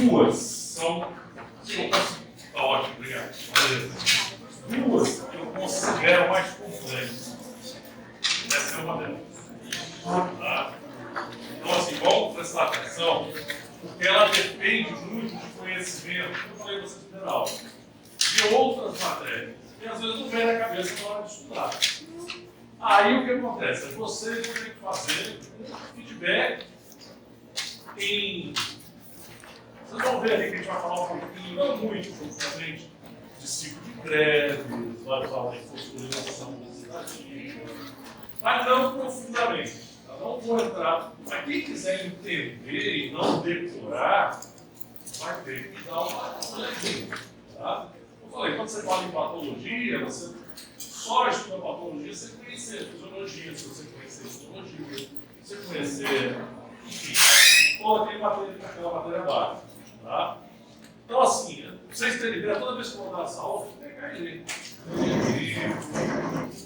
duas são que eu considero. Tá ótimo, obrigado. Duas que eu considero mais complexas. Essa é uma delas. Tá? Então, assim, vamos prestar atenção, porque ela depende muito de conhecimento, como eu falei para vocês na aula, de outras matérias, que às vezes não vem na cabeça na hora de estudar. Aí o que acontece? Vocês vão ter que fazer um feedback em. Vocês vão ver ali que a gente vai falar um pouquinho, não muito profundamente, de ciclo de greves, vai falar de fosforilação legislativa, mas não profundamente. Tá? Não vou entrar. Mas quem quiser entender e não decorar, vai ter que dar uma olhadinha. Tá? Eu falei, quando você fala em patologia, você só estuda patologia se você conhecer fisiologia, se você conhecer histologia, se você conhecer, enfim, toda aquela matéria básica. Tá? Então, assim, pra vocês terem ideia, toda vez que eu vou dar essa aula, eu tenho que pegar ele,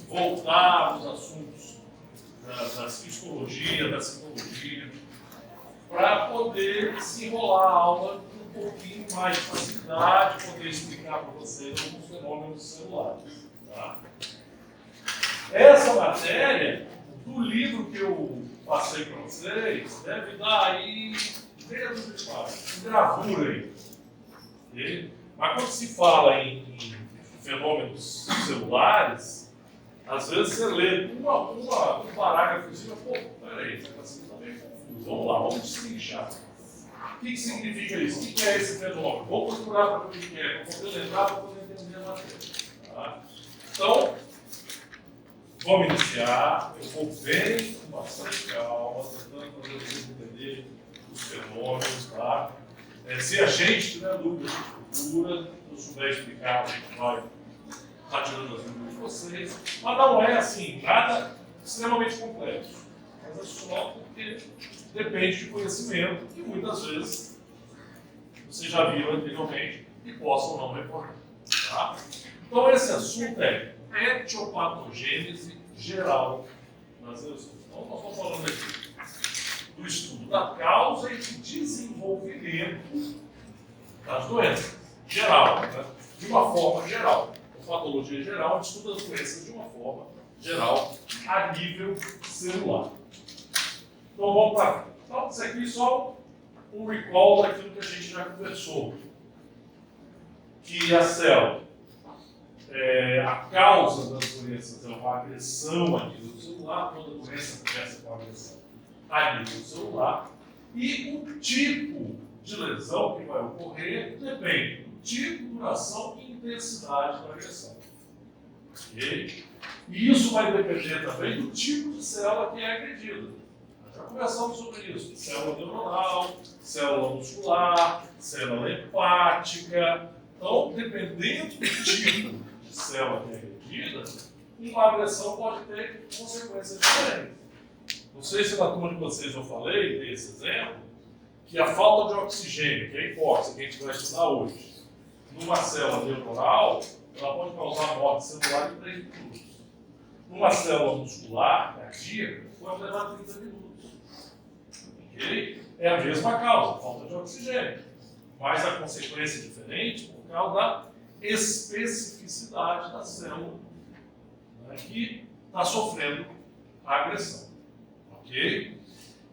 voltar aos assuntos da histologia, da citologia, para poder desenrolar a aula com um pouquinho mais de facilidade, poder explicar para vocês alguns fenômenos celulares. Tá? Essa matéria, do livro que eu passei para vocês, deve dar aí meia dúzia de páginas, gravura aí. Okay? Mas quando se fala em fenômenos celulares, às vezes você lê um parágrafo e diz, pô, peraí, isso está meio confuso. Vamos lá, vamos destrinchar. O que significa isso? O que é esse fenômeno? Vou procurar para ver o que é, vou poder lembrar para poder entender a matéria. Tá? Então, vamos iniciar. Eu vou bem com bastante calma, tentando fazer vocês entenderem os fenômenos. Tá? Se a gente tiver dúvida, a gente procura. Se eu souber explicar, a gente vai estar tirando as dúvidas de vocês. Mas não é assim, nada extremamente complexo. Mas é só porque depende de conhecimento que muitas vezes vocês já viram anteriormente e possam não recordar. Tá? Então, esse assunto é etiopatogênese geral nas eleições. Então, nós estamos falando aqui do estudo da causa e do desenvolvimento das doenças, geral, né? De uma forma geral. A patologia geral, a gente estuda as doenças de uma forma geral, a nível celular. Então, vamos para cá. Então, isso aqui é só um recall daquilo que a gente já conversou. Que a célula, a causa das doenças é uma agressão a nível celular, toda doença começa com agressão a nível celular, e o tipo de lesão que vai ocorrer depende do tipo, duração e intensidade da agressão. Okay? E isso vai depender também do tipo de célula que é agredida. Nós já conversamos sobre isso: célula neuronal, célula muscular, célula hepática. Então, dependendo do tipo de célula que é agredida, uma agressão pode ter consequências diferentes. Não sei se na turma de vocês eu falei desse exemplo, que a falta de oxigênio, que é a hipóxia, que a gente vai estudar hoje, numa célula neuronal, ela pode causar morte celular em 3 minutos. Numa célula muscular, cardíaca, pode levar 30 minutos. Okay? É a mesma causa, falta de oxigênio, mas a consequência é diferente por causa da especificidade da célula, né, que está sofrendo a agressão. Okay?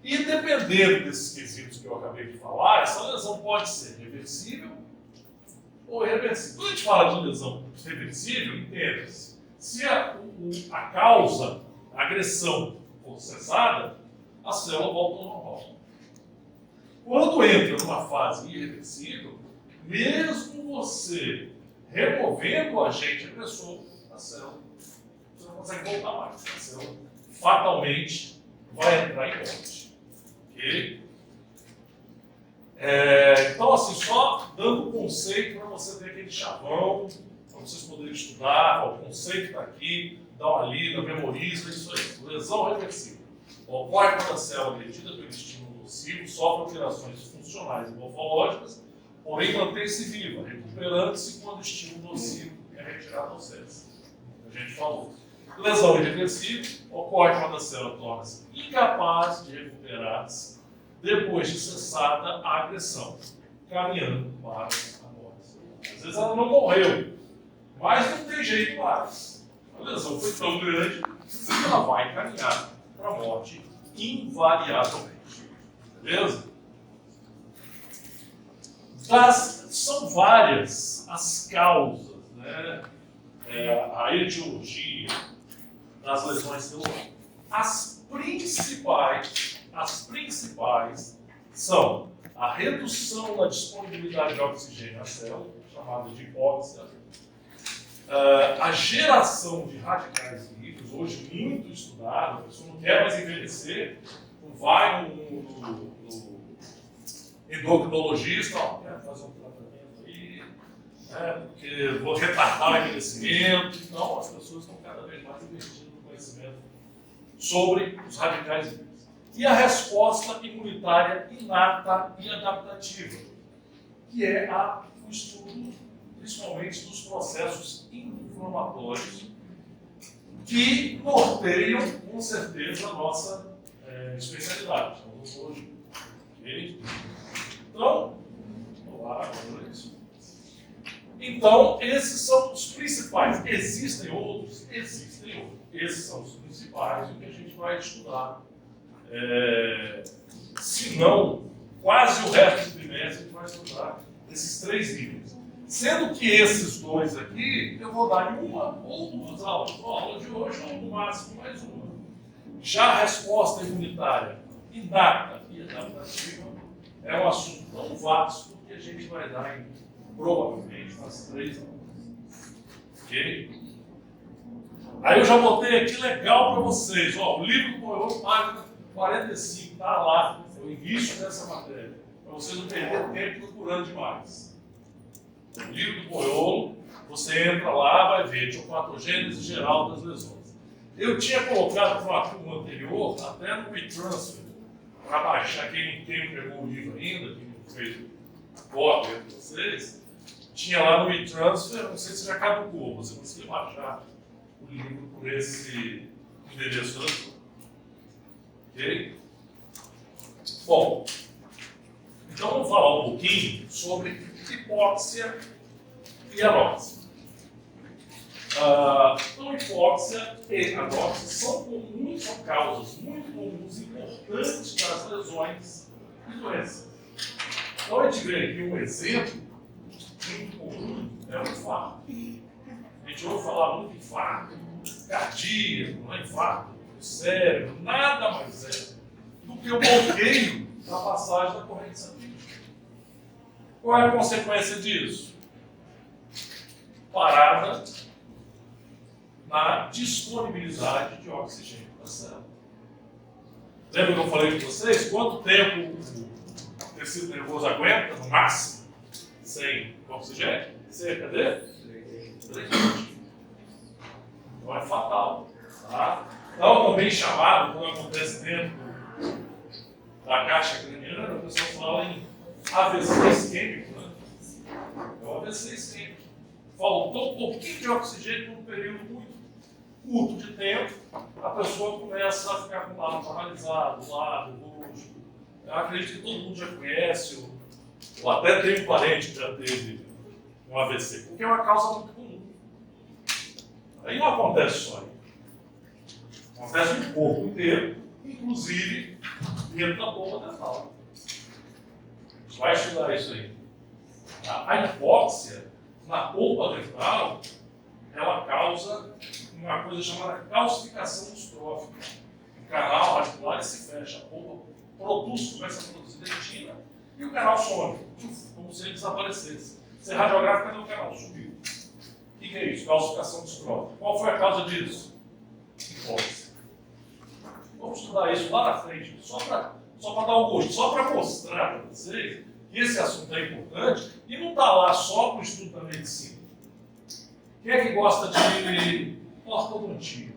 E dependendo desses quesitos que eu acabei de falar, essa lesão pode ser reversível ou irreversível. Quando a gente fala de lesão reversível, entenda-se. Se a causa, a agressão for cessada, a célula volta ao normal. Quando entra numa fase irreversível, mesmo você removendo o agente agressor, a célula, você não consegue voltar mais. A célula fatalmente vai entrar em morte. Okay? Então, assim, só dando um conceito para você ter aquele chavão, para vocês poderem estudar, o conceito está aqui, dá uma lida, memoriza, isso aí. Lesão reversível. Ocorre quando a célula agredida pelo estímulo nocivo sofre alterações funcionais e morfológicas, porém mantém-se viva, recuperando-se quando o estímulo nocivo é retirado ao cérebro. A gente falou. Lesão irreversível ocorre quando a célula torna-se incapaz de recuperar-se depois de cessada a agressão. caminhando para a morte. Às vezes ela não morreu, mas não tem jeito mais. A lesão foi tão grande que ela vai caminhar para a morte invariavelmente. Beleza? São várias as causas, né? A etiologia das lesões neurológicas. As principais são a redução da disponibilidade de oxigênio à célula, chamada de hipóxia, a geração de radicais livres, hoje muito estudado, a pessoa não quer mais envelhecer, não vai no endocrinologista, quer fazer um tratamento aí, porque vou retardar o envelhecimento. Então, as pessoas estão cada vez mais investindo no conhecimento sobre os radicais livres. E a resposta imunitária inata e adaptativa, que é o estudo, principalmente, dos processos inflamatórios que norteiam, com certeza, a nossa especialidade, a odontologia. Okay? Então, vamos lá, agora isso. Então, esses são os principais. Existem outros? Existem outros. Esses são os principais, o que a gente vai estudar. Se não, quase o resto do trimestre a gente vai estudar esses 3 livros. Sendo que esses 2 aqui, eu vou dar em uma ou 2 aulas. A aula de hoje ou no máximo mais uma. Já a resposta imunitária inata e adaptativa é um assunto tão vasto que a gente vai dar em, provavelmente, nas 3 aulas. Ok? Aí eu já botei aqui legal para vocês. O livro do Boiolo, página 45, está lá. É o início dessa matéria. Para vocês não perderem tempo procurando demais. O livro do Boiolo, você entra lá, vai ver etiopatogênese geral das lesões. Eu tinha colocado para uma turma anterior, até no WeTransfer, para baixar, quem não pegou o livro ainda, quem não fez cópia de vocês, tinha lá no WeTransfer, não sei se já caducou, você conseguiu baixar o livro por esse endereço da turma. Ok? Bom, então vamos falar um pouquinho sobre hipóxia e anóxia. Então, hipóxia e anóxia são causas muito comuns e importantes das lesões e doenças. Então, a gente vê aqui um exemplo muito comum, é o infarto. A gente ouve falar muito de infarto cardíaco, não é infarto do cérebro, nada mais é do que o bloqueio da passagem da corrente sanguínea. Qual é a consequência disso? Parada na disponibilidade de oxigênio da célula. Lembra que eu falei com vocês? Quanto tempo o tecido nervoso aguenta, no máximo, sem oxigênio? Cerca de 3 minutos. Então é fatal. Tá? Então, também chamado, quando acontece dentro da caixa craniana, o pessoal fala em AVC isquêmico. Né? É o AVC isquêmico. Faltou um pouquinho de oxigênio num período muito curto de tempo, a pessoa começa a ficar com o lado paralisado, o lado roxo. Eu acredito que todo mundo já conhece, ou até tem um parente que já teve um AVC, porque é uma causa muito comum. Aí não acontece só aí. Acontece no corpo inteiro, inclusive dentro da bomba dental. A gente vai estudar isso aí. A hipóxia na polpa dental, ela causa uma coisa chamada calcificação distrófica. O canal radicular se fecha, a polpa começa a produzir dentina e o canal some, como se ele desaparecesse. Você radiografa, cadê o canal? Subiu. O que é isso? Calcificação distrófica. Qual foi a causa disso? Hipóxia. Vamos estudar isso lá na frente, só para dar um gosto, só para mostrar para vocês que esse assunto é importante e não está lá só para o estudo da medicina. Quem é que gosta de ortodontia?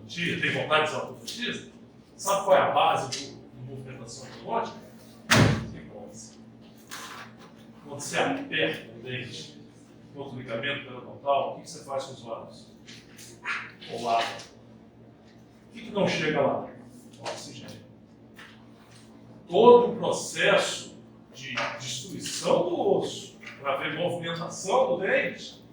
Tem vontade de ser ortodontista? Sabe qual é a base de movimentação ortodôntica? Hipóxia. Quando você aperta o dente, no outro ligamento periodontal, o que você faz com os lábios? Colava. O que não chega lá? Oxigênio. Todo o processo de destruição do osso, para ver movimentação do dente,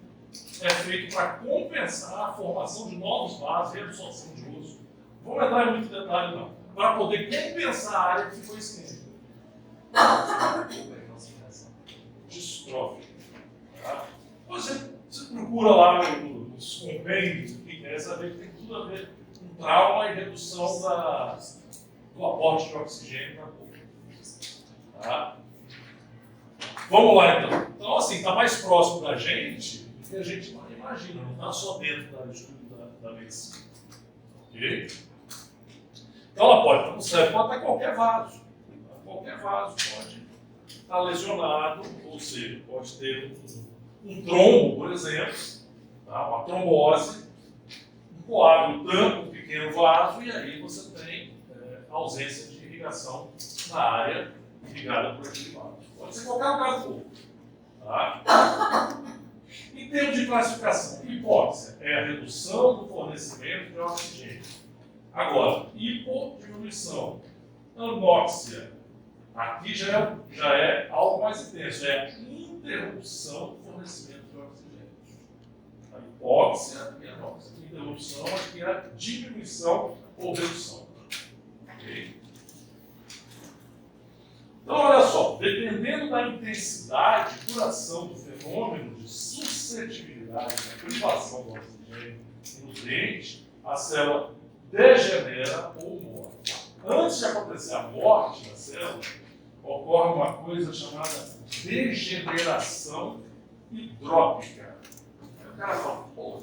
é feito para compensar a formação de novos vasos e absorção de osso. Não vou entrar em muito detalhe, não. Para poder compensar a área que ficou esquenta. Distrófica. Tá? Você procura lá nos compêndios, que quer saber que tem tudo a ver com trauma e redução do aporte de oxigênio na boca. Tá? Vamos lá, então. Então, assim, está mais próximo da gente do que a gente imagina. Não está só dentro da medicina. Ok? Então, ela pode estar no cérebro, pode estar em qualquer vaso. Qualquer vaso pode estar lesionado, ou seja, pode ter um trombo, por exemplo, tá? Uma trombose, um coágulo tampa um pequeno vaso, e aí você tem ausência de irrigação na área irrigada por aquele vaso. Pode ser qualquer lugar do corpo. Tá? Em termos de classificação, hipóxia é a redução do fornecimento de oxigênio. Agora, hipodiminuição, anóxia, aqui já é algo mais intenso, é a interrupção do fornecimento de oxigênio. A hipóxia e a anóxia. A interrupção aqui é a diminuição ou redução. Ok? Então, olha só, dependendo da intensidade e duração do fenômeno de suscetibilidade à privação do oxigênio e nutriente, a célula degenera ou morre. Antes de acontecer a morte da célula, ocorre uma coisa chamada degeneração hidrópica. Aí o cara fala, pô,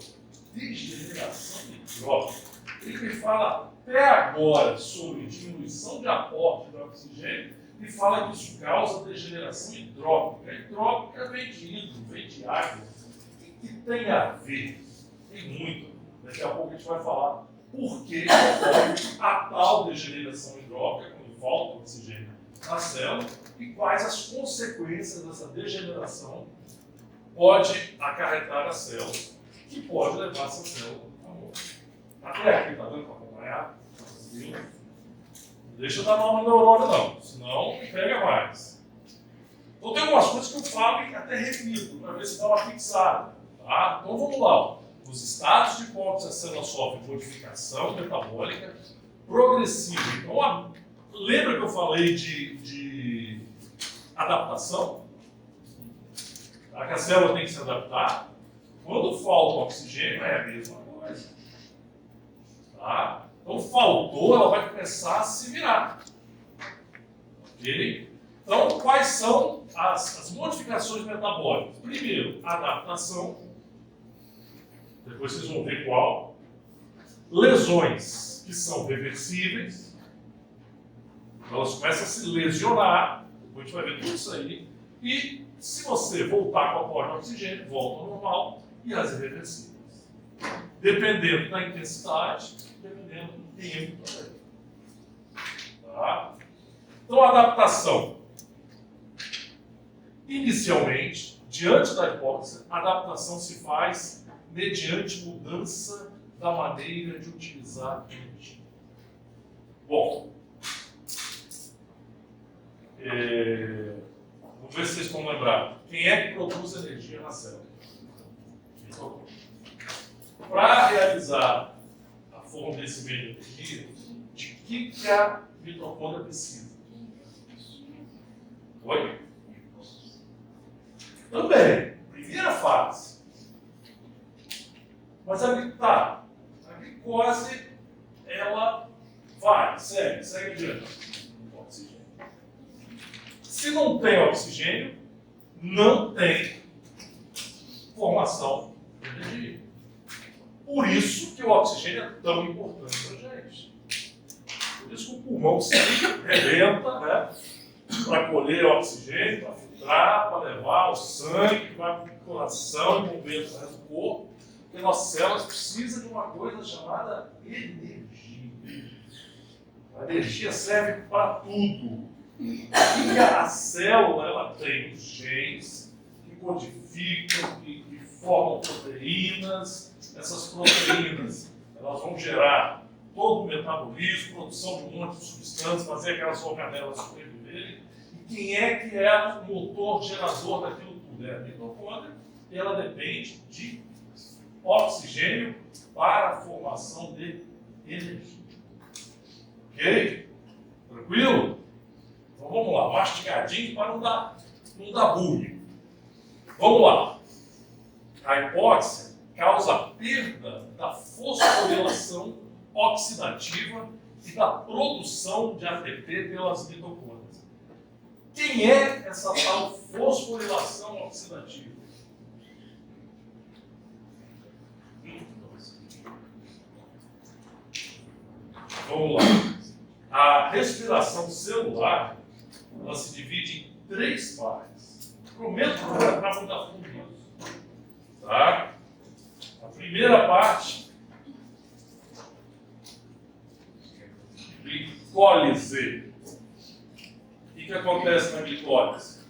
degeneração hidrópica. Ele me fala até agora sobre diminuição de aporte de oxigênio e fala que isso causa degeneração hidrópica. Hidrópica vem de hidro, vem de água. O que tem a ver? Tem muito. Daqui a pouco a gente vai falar por que ocorre a tal degeneração hidrópica, quando falta oxigênio na célula, e quais as consequências dessa degeneração pode acarretar a célula, que pode levar essa célula à morte. Até aqui, está dando para acompanhar? Não deixa eu dar nome no neurônio, não, senão pega mais. Então tem algumas coisas que eu falo e até repito, para ver se dá uma fixada. Tá? Então vamos lá. Nos estados de hipóxia, a célula sofre modificação metabólica progressiva. Então, lembra que eu falei de adaptação? Tá? Que a célula tem que se adaptar. Quando falta oxigênio, é a mesma coisa. Tá? Então, faltou, ela vai começar a se virar. Ok? Então, quais são as modificações metabólicas? Primeiro, adaptação. Depois vocês vão ver qual. Lesões que são reversíveis. Elas começam a se lesionar. Depois a gente vai ver tudo isso aí. E se você voltar com a aporte de oxigênio, volta ao normal. E as irreversíveis. Dependendo da intensidade, dependendo do tempo também. Tá? Então, a adaptação. Inicialmente, diante da hipóxia, a adaptação se faz mediante mudança da maneira de utilizar energia. Bom, vamos ver se vocês estão lembrados. Quem é que produz energia na célula? Para realizar a fornecimento de energia, de que a mitocôndria precisa? Oi? Também, primeira fase. Mas a glicose, ela vai, segue adiante. Oxigênio. Se não tem oxigênio, não tem formação de energia. Por isso que o oxigênio é tão importante para a gente. Por isso que o pulmão se rebenta, né? Para colher oxigênio, para filtrar, para levar o sangue que vai para o coração e bombeiro para o resto do corpo. Porque nossas células precisam de uma coisa chamada energia. A energia serve para tudo. E a célula, ela tem os genes que codificam, que formam proteínas. Essas proteínas, elas vão gerar todo o metabolismo, produção de um monte de substâncias, fazer aquelas organelas sobreviverem. E quem é que é o motor gerador daquilo tudo? É a mitocôndria, e ela depende de oxigênio para a formação de energia. Ok? Tranquilo? Então vamos lá, mastigadinho para não dar bullying. Vamos lá. A hipóxia causa perda da fosforilação oxidativa e da produção de ATP pelas mitocôndrias. Quem é essa tal fosforilação oxidativa? Vamos lá. A respiração celular, ela se divide em 3 partes. Prometo que não vai entrar muito a fundo nisso. Tá? A primeira parte, glicólise. O que acontece na glicólise?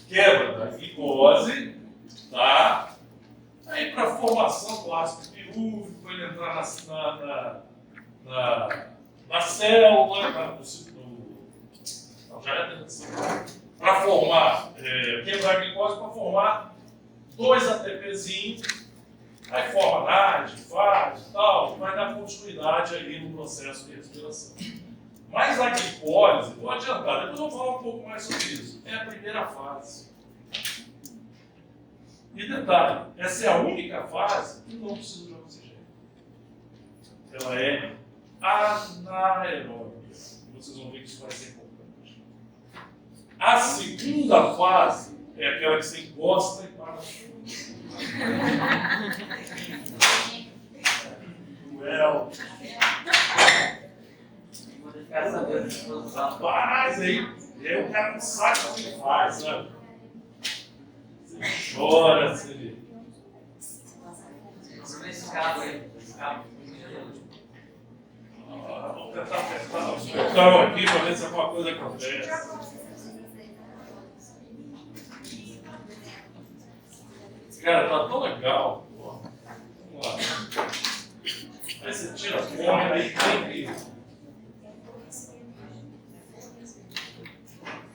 Quebra da glicose, tá? Aí para a formação do ácido pirúvico, para ele entrar na célula, para formar, quebrar a glicose para formar 2 ATPzinhos, aí forma NAD, fase e tal, vai dar continuidade aí no processo de respiração. Mas a glicólise, vou adiantar, depois eu vou falar um pouco mais sobre isso, é a primeira fase. E detalhe, essa é a única fase que não precisa de oxigênio. Ela é anaeróbica. Vocês vão ver que isso vai ser importante. A segunda fase é aquela que você encosta e para. Duel. Rapaz, aí o cara não sabe o que faz, sabe? Você chora, você. Vamos tentar apertar o botão aqui para ver se alguma coisa acontece. Cara, tá tão legal. Vamos lá. Aí você tira a fome, aí tem que.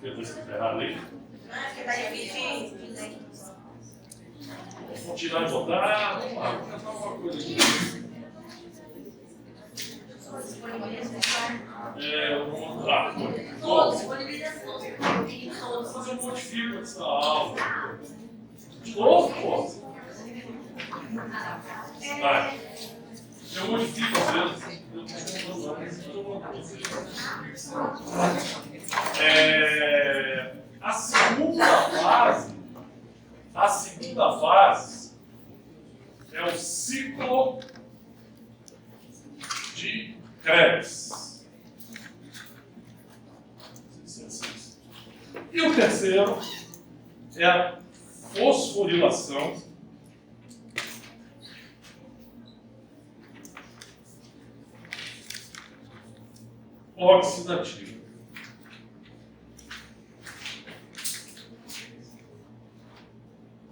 Eu vou escrever ali. Vamos tirar e botar. Vamos lá, vamos tentar alguma coisa aqui. Vamos lá. Todos. Vamos fazer um modifico dessa aula. De novo, pô? Vai. Eu modifico às vezes. A segunda fase é o ciclo de Krebs. E o terceiro é a fosforilação oxidativa.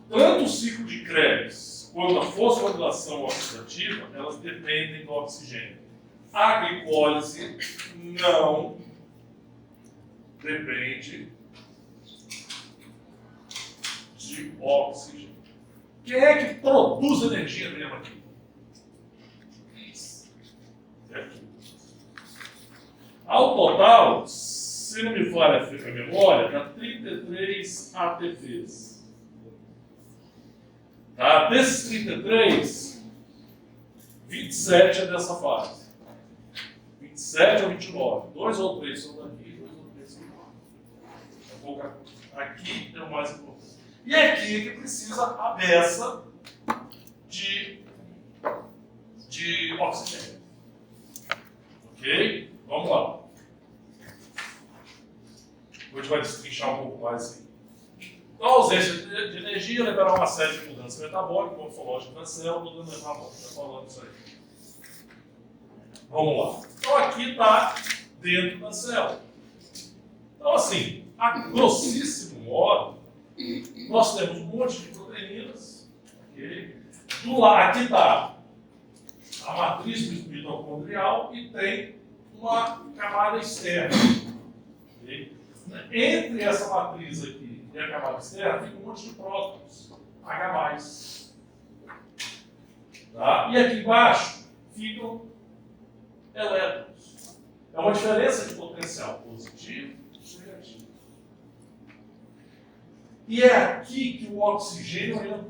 Tanto o ciclo de Krebs quanto a fosforilação oxidativa, elas dependem do oxigênio. A glicólise não depende de oxigênio. Quem é que produz energia mesmo aqui? Ao total, se não me falha a memória, dá 33 ATPs. Tá? Desses 33, 27 é dessa fase. 27 ou 29. 2 ou 3 são daqui, 2 ou 3 são daqui. Aqui é o mais importante. E é aqui que precisa a beça de oxigênio. Ok? Vamos lá. Hoje a gente vai destrinchar um pouco mais aqui. Então, a ausência de energia levará a uma série de mudanças metabólicas, morfológicas da célula, tudo metabólico. Estou falando isso aí. Vamos lá. Então, aqui está dentro da célula. Então, assim, a grossíssimo modo, nós temos um monte de proteínas. Okay? Do lado, aqui está a matriz mitocondrial e tem uma camada externa. Entre essa matriz aqui e a camada externa fica um monte de prótons, H+. Tá? E aqui embaixo ficam elétrons. É uma diferença de potencial positivo e negativo. E é aqui que o oxigênio entra,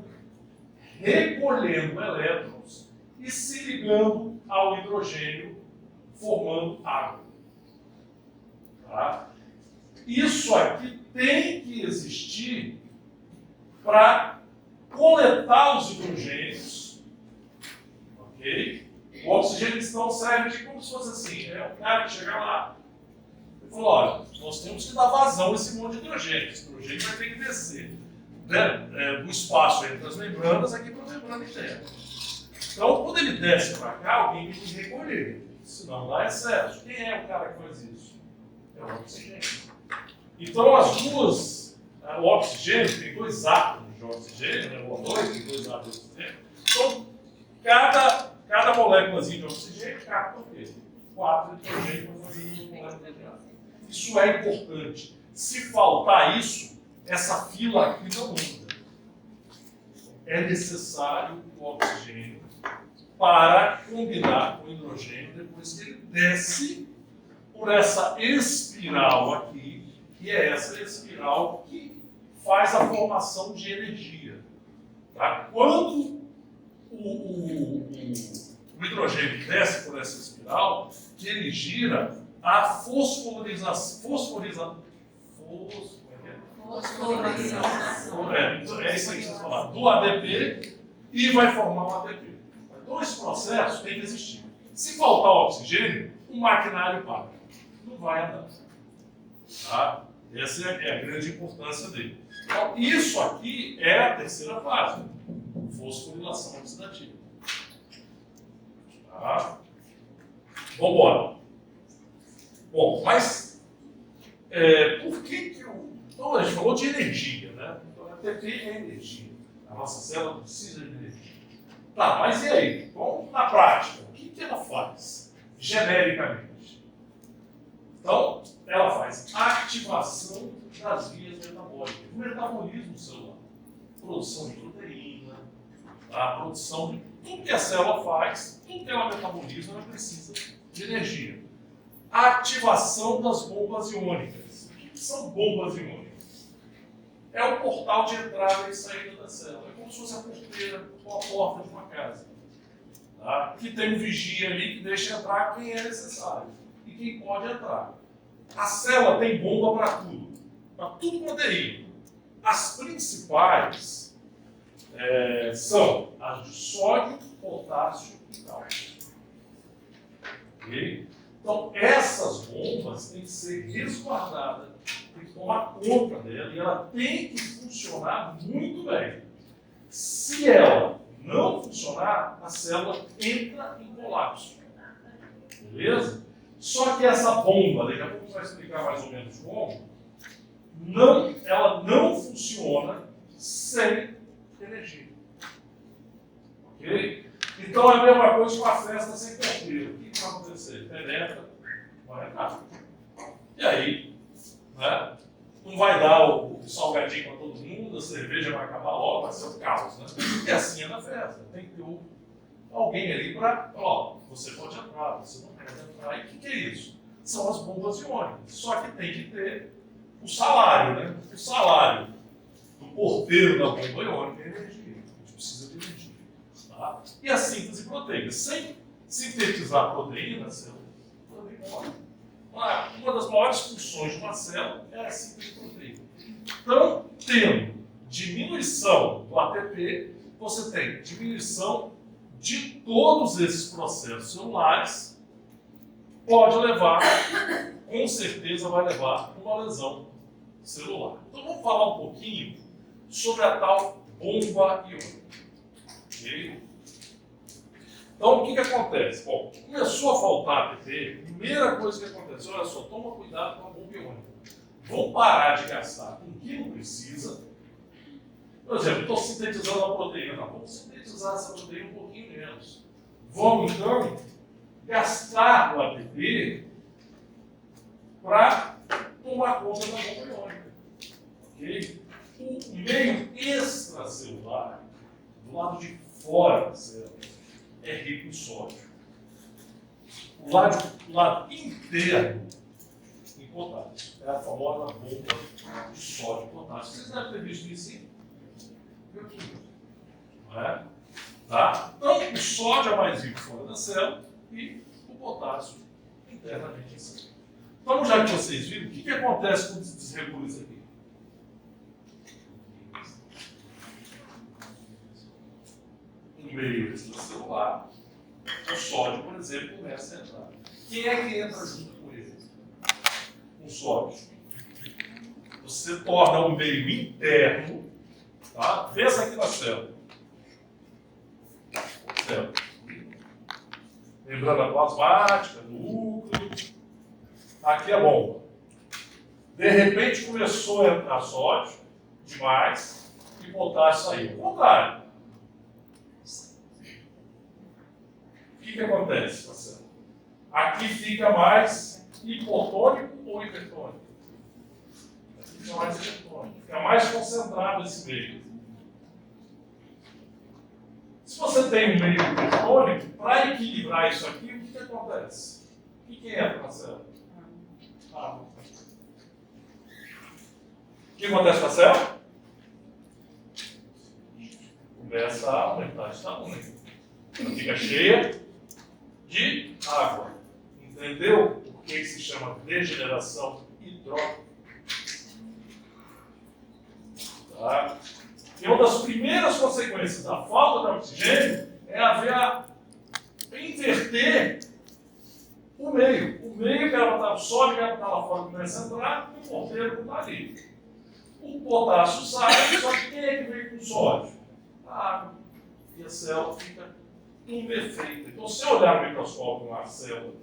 recolhendo elétrons e se ligando ao hidrogênio, formando água. Tá? Isso aqui tem que existir para coletar os hidrogênios, ok? O oxigênio então serve de como se fosse assim, o cara que chega lá e falou, olha, nós temos que dar vazão a esse monte de hidrogênio. Esse hidrogênio vai ter que descer, né, do espaço entre as membranas aqui para a membrana interna. Então, quando ele desce para cá, alguém tem que recolher, senão dá excesso. Quem é o cara que faz isso? É o oxigênio. Então, as duas, o oxigênio, tem 2 átomos de oxigênio, né, o O2 tem 2 átomos de oxigênio. Então, cada moléculazinha de oxigênio capta o quê? 4 hidrogênios para fazer uma molécula de água. Isso é importante. Se faltar isso, essa fila aqui não anda. É necessário o oxigênio para combinar com o hidrogênio depois que ele desce por essa espiral aqui, que é essa espiral que faz a formação de energia. Tá? Quando o hidrogênio desce por essa espiral, que ele gira, a fosforização. É isso aí que vocês falaram, do ADP e vai formar um ATP. Então esse processo tem que existir. Se faltar oxigênio, o maquinário para. Não vai andar. Tá? Essa é a grande importância dele. Então, isso aqui é a terceira fase, fosforilação oxidativa. Tá? Vamos embora. Bom, mas por que o... Então, a gente falou de energia, né? Então, a ATP é energia. A nossa célula precisa de energia. Tá, mas e aí? Bom, na prática, o que ela faz, genericamente? Então, ela faz ativação das vias metabólicas, o metabolismo celular, produção de proteína, a produção de tudo que a célula faz, tudo que ela metaboliza, ela precisa de energia. A ativação das bombas iônicas. O que são bombas iônicas? É o portal de entrada e saída da célula. É como se fosse a porteira ou a porta de uma casa. Tá? Que tem um vigia ali que deixa entrar quem é necessário e quem pode entrar. A célula tem bomba para tudo quanto é ido. As principais são as de sódio, potássio e cálcio. Ok? Então, essas bombas têm que ser resguardadas, tem que tomar conta dela e ela tem que funcionar muito bem. Se ela não funcionar, a célula entra em colapso. Beleza? Só que essa bomba, daqui a pouco vai explicar mais ou menos como, ela não funciona sem energia. Ok? Então é a mesma coisa com a festa sem porteiro. O que vai acontecer? Penetra, vai entrar. E aí, né, não vai dar o salgadinho para todo mundo, a cerveja vai acabar logo, vai ser um caos. Né? E assim é na festa. Tem que ter alguém ali para falar, você pode entrar, você não pode entrar. E o que é isso? São as bombas iônicas. Só que tem que ter o salário, né? O salário do porteiro da bomba iônica é energia. A gente precisa de energia. Tá? E a síntese proteica. Sem sintetizar proteína, a célula morre. Uma das maiores funções de uma célula é a síntese proteica. Então, tendo diminuição do ATP, você tem diminuição de todos esses processos celulares, pode levar, com certeza vai levar a uma lesão celular. Então vamos falar um pouquinho sobre a tal bomba iônica. Okay? Então o que acontece? Bom, começou a faltar ATP, primeira coisa que acontece, olha só, toma cuidado com a bomba iônica. Vamos parar de gastar com o que não precisa. Por exemplo, estou sintetizando a proteína. Não, vamos sintetizar essa proteína um pouquinho menos. Vamos, então, gastar o ATP para tomar conta da bomba iônica. Okay? O meio extracelular, do lado de fora da célula, é rico em sódio. O lado interno em potássio. É a famosa bomba de sódio e potássio. Vocês devem ter visto isso em bioquímica. Não é? Tá? Então, o sódio é mais rico fora da célula e o potássio internamente em célula. Então, já que vocês viram, o que acontece quando se desregula isso aqui? No meio extracelular, o sódio, por exemplo, começa a entrar. Quem é que entra junto com ele? O sódio. Você torna o meio interno, tá? Pensa aqui na célula. Membrana plasmática, núcleo. Aqui é a bomba. De repente começou a entrar sódio demais e potássio saiu. Ao contrário. O que acontece com a célula? Aqui fica mais hipotônico ou hipertônico? Aqui fica mais hipertônico. Fica mais concentrado esse meio. Se você tem um meio hipertônico, para equilibrar isso aqui, o que acontece? O que entra na célula? Água. O que acontece com a célula? Começa a aumentar esse tamanho. Ela fica cheia de água. Entendeu por que se chama degeneração hidrópica? Tá? E uma das primeiras consequências da falta de oxigênio é inverter o meio. O meio que era para estar sólido, que era para estar lá fora, começa a entrar, e o porteiro não está ali. O potássio sai, só que quem é que veio com sódio? A água. E a célula fica imperfeita. Então, se eu olhar no microscópio uma célula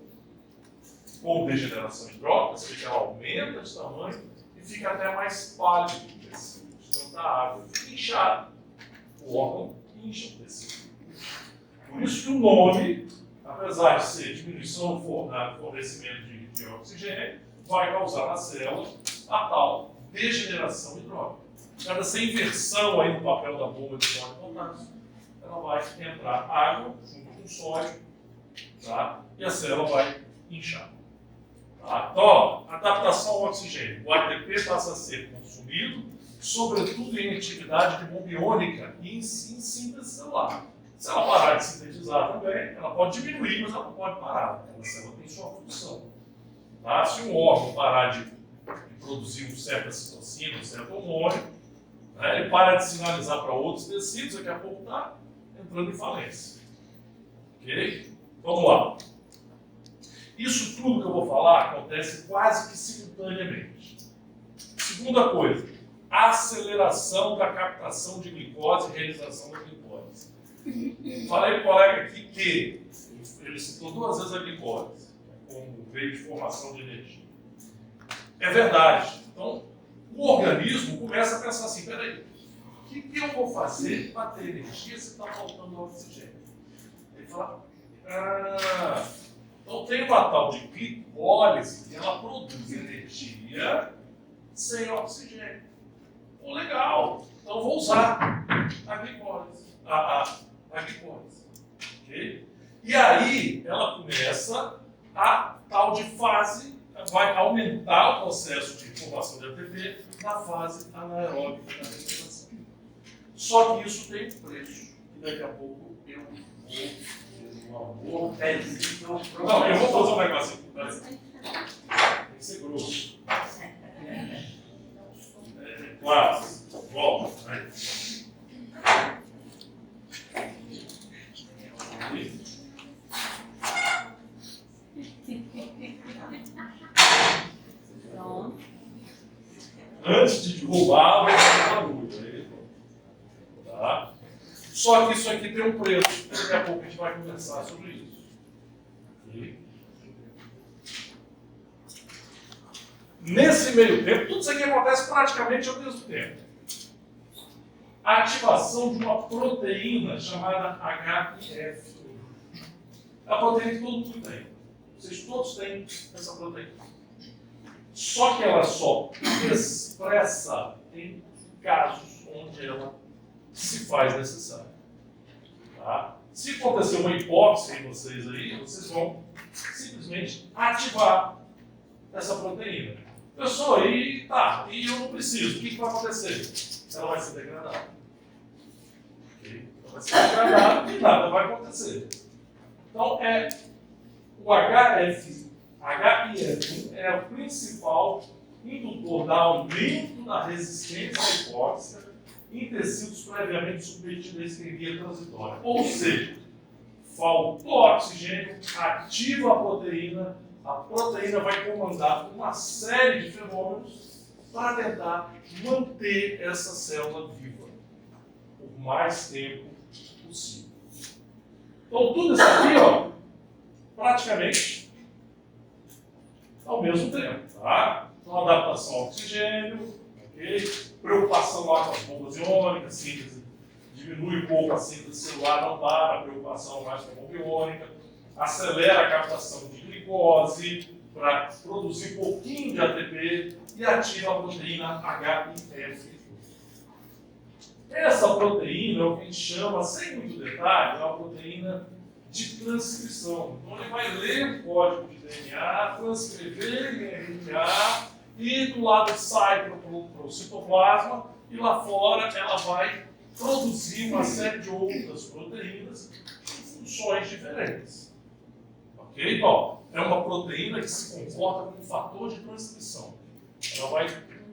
com degeneração hidrópica, você vê que ela aumenta de tamanho e fica até mais pálido o tecido. Então, da água fica inchado. O órgão incha o tecido. Por isso que o nome, apesar de ser diminuição no fornecimento de oxigênio, vai causar na célula a tal degeneração hidrópica. Cada essa inversão aí no papel da bomba de sódio e potássio, ela vai entrar água junto com sódio, tá? E a célula vai inchar. Tá? Então, ó, adaptação ao oxigênio. O ATP passa a ser consumido, sobretudo em atividade de bomba iônica e em síntese celular. Se ela parar de sintetizar também, ela pode diminuir, mas ela não pode parar. A célula tem sua função. Tá? Se um órgão parar de produzir uma certa citocina, um certo hormônio, né, ele para de sinalizar para outros tecidos, daqui a pouco está entrando em falência. Ok? Vamos lá. Isso tudo que eu vou falar acontece quase que simultaneamente. Segunda coisa, aceleração da captação de glicose e realização da glicose. Falei para o colega aqui que ele citou 2 vezes a glicose como meio de formação de energia. É verdade. Então, o organismo começa a pensar assim, peraí, o que eu vou fazer para ter energia se está faltando oxigênio? Ele fala, então tem uma tal de glicólise que ela produz energia sem oxigênio. Pô, legal, então vou usar a glicólise. A glicólise. Okay? E aí ela começa a tal de fase, vai aumentar o processo de formação de ATP na fase anaeróbica da respiração. Só que isso tem um preço. E daqui a pouco eu vou. Não, eu vou fazer um negócio aqui. Tem que ser grosso. Quase. Volta. Aí. Antes de derrubar, vai ser barulho. Tá? Só que isso aqui tem um preço. Daqui a pouco a gente vai conversar sobre isso. Okay? Nesse meio tempo, tudo isso aqui acontece praticamente ao mesmo tempo. A ativação de uma proteína chamada HIF. A proteína que todo mundo tem. Vocês todos têm essa proteína. Só que ela só expressa em casos onde ela se faz necessária. Tá? Se acontecer uma hipóxia em vocês aí, vocês vão simplesmente ativar essa proteína. Pessoal, aí tá, e eu não preciso, o que vai acontecer? Ela vai ser degradada. Okay? Ela vai ser degradada e nada vai acontecer. Então, o HIF1 é o principal indutor do aumento da resistência à hipóxia em tecidos previamente submetidos à isquemia transitória. Ou seja, faltou oxigênio, ativa a proteína vai comandar uma série de fenômenos para tentar manter essa célula viva por mais tempo possível. Então, tudo isso aqui, ó, praticamente ao mesmo tempo, tá? Então, adaptação ao oxigênio, ok? Preocupação lá com as bombas iônicas, síntese, diminui um pouco a síntese celular, não para, preocupação mais com a bomba iônica, acelera a captação de glicose para produzir um pouquinho de ATP e ativa a proteína HIF. Essa proteína é o que a gente chama, sem muito detalhe, é uma proteína de transcrição. Então ele vai ler o código de DNA, transcrever em RNA e do lado sai para o citoplasma e lá fora ela vai produzir uma série de outras proteínas com funções diferentes. Ok? Então, é uma proteína que se comporta como um fator de transcrição. Ela vai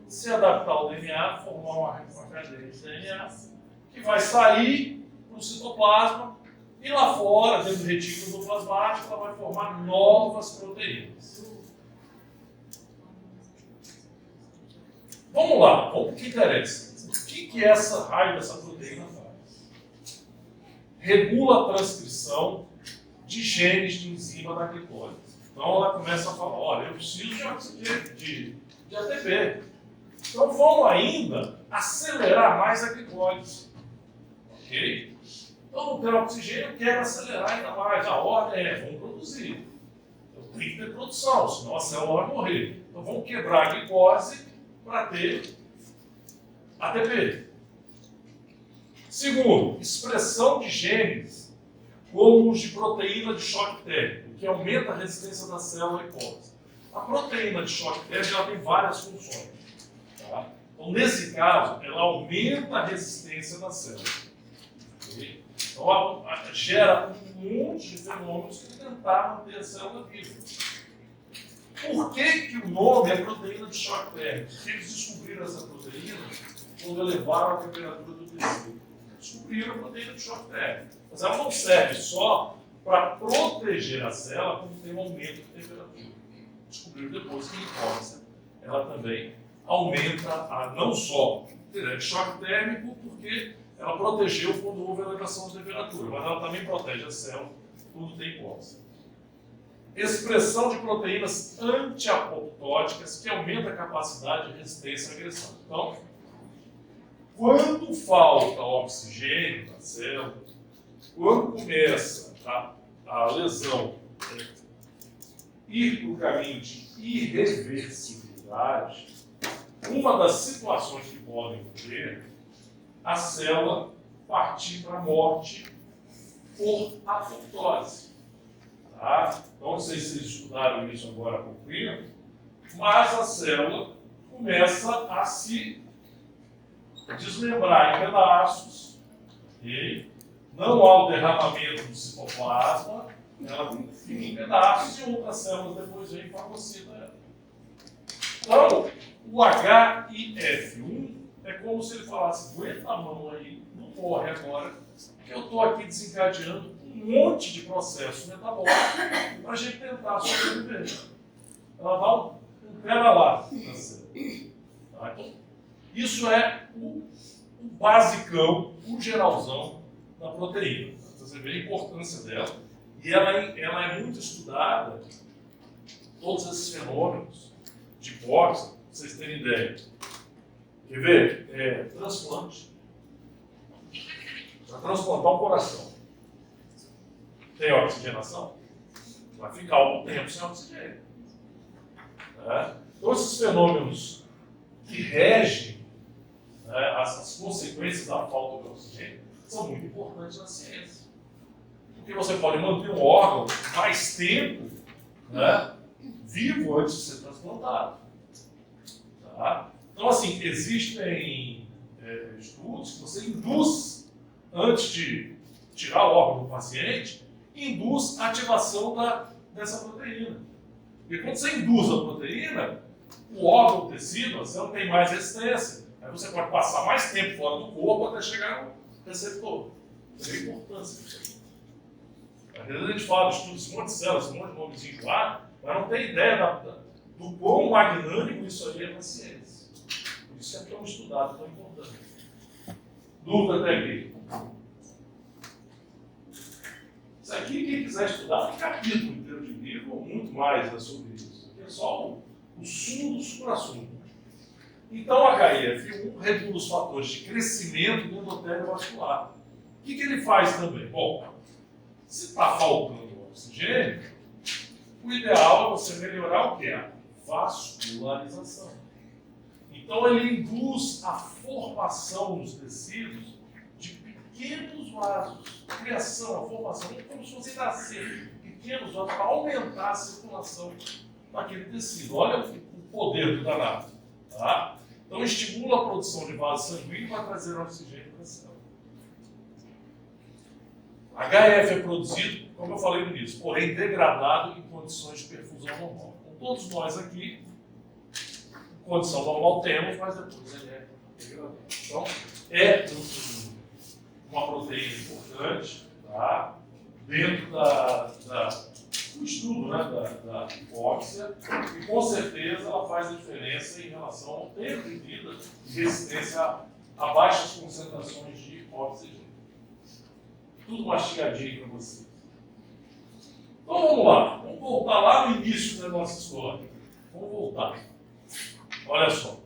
se adaptar ao DNA, formar uma cadeia de DNA que vai sair para o citoplasma e lá fora, dentro do retículo endoplasmático, ela vai formar novas proteínas. Vamos lá, vamos para o que interessa. O que essa raio dessa proteína faz? Regula a transcrição de genes de enzima da glicose. Então ela começa a falar, olha, eu preciso de ATP. Então vamos ainda acelerar mais a glicose. Ok? Então não tem oxigênio, quero acelerar ainda mais. A ordem vamos produzir. Eu tenho que ter produção, senão a célula vai morrer. Então vamos quebrar a glicose para ter ATP. Segundo, expressão de genes como os de proteína de choque térmico, que aumenta a resistência da célula à hipóxia. A proteína de choque térmico ela tem várias funções. Tá? Então, nesse caso, ela aumenta a resistência da célula. Okay? Então, ela gera um monte de fenômenos que tentar manter a célula viva. Por que o nome é proteína de choque térmico? Porque eles descobriram essa proteína quando elevaram a temperatura do tecido. Descobriram a proteína de choque térmico. Mas ela não serve só para proteger a célula quando tem um aumento de temperatura. Descobriram depois que a hipóxia ela também aumenta não só choque térmico, porque ela protegeu quando houve elevação de temperatura, mas ela também protege a célula quando tem hipóxia. Expressão de proteínas anti-apoptóticas que aumenta a capacidade de resistência à agressão. Então, quando falta oxigênio na célula, quando começa a lesão ir para o caminho de irreversibilidade, uma das situações que podem ocorrer, a célula partir para a morte por apoptose. Tá? Então, não sei se vocês estudaram isso agora há pouco tempo, mas a célula começa a se desmembrar em pedaços, okay? Não há o derramamento do citoplasma, ela fica em pedaços e outras células depois vêm e fagocitam ela. Então, o HIF1 é como se ele falasse, aguenta a mão aí, não morre agora, que eu estou aqui desencadeando um monte de processo metabólico para a gente tentar sobreviver. Ela dá um pé na lata na célula. Tá? Então, isso é o basicão, o geralzão da proteína. Você vê a importância dela. E ela é muito estudada, todos esses fenômenos de hipóxia, para vocês terem ideia. Quer ver? Transplante. Para transplantar um coração. Tem oxigenação? Vai ficar algum tempo sem oxigênio. Então, esses fenômenos que regem, né, as consequências da falta de oxigênio são muito importantes na ciência. Porque você pode manter um órgão mais tempo, né, vivo antes de ser transplantado. Tá? Então, assim, existem estudos que você induz, antes de tirar o órgão do paciente, induz a ativação dessa proteína. Porque quando você induz a proteína, o órgão, o tecido, você não tem mais resistência. Aí você pode passar mais tempo fora do corpo até chegar no receptor. Isso é a importância disso. Às vezes a gente fala de estudos, um monte de células, um monte de nomezinho lá, mas não tem ideia do quão magnânimo isso aí é na ciência. Por isso é tão estudado, tão importante. Dúvida até aqui? Isso aqui, quem quiser estudar, tem capítulo inteiro de livro, ou muito mais sobre isso. Aqui é só o sumo do supra-sumo. Então, HIF1 reduz os fatores de crescimento do endotélio vascular. O que ele faz também? Bom, se está faltando oxigênio, o ideal é você melhorar o que? A vascularização. Então, ele induz a formação nos tecidos de pequenos vasos. A criação, a formação, como se fosse nascer pequenos vasos para aumentar a circulação naquele tecido. Olha o poder do danado. Tá? Então, estimula a produção de vasos sanguíneos para trazer oxigênio para a célula. HF é produzido, como eu falei no início, porém degradado em condições de perfusão normal. Então, todos nós aqui, condição normal temos, mas depois ele é degradado. Então, é uma proteína importante, tá? Dentro do estudo, né, da hipóxia, e com certeza ela faz a diferença em relação ao tempo de vida e resistência a baixas concentrações de oxigênio. Tudo mastigadinho para vocês. Então vamos lá, vamos voltar lá no início da nossa história. Vamos voltar. Olha só.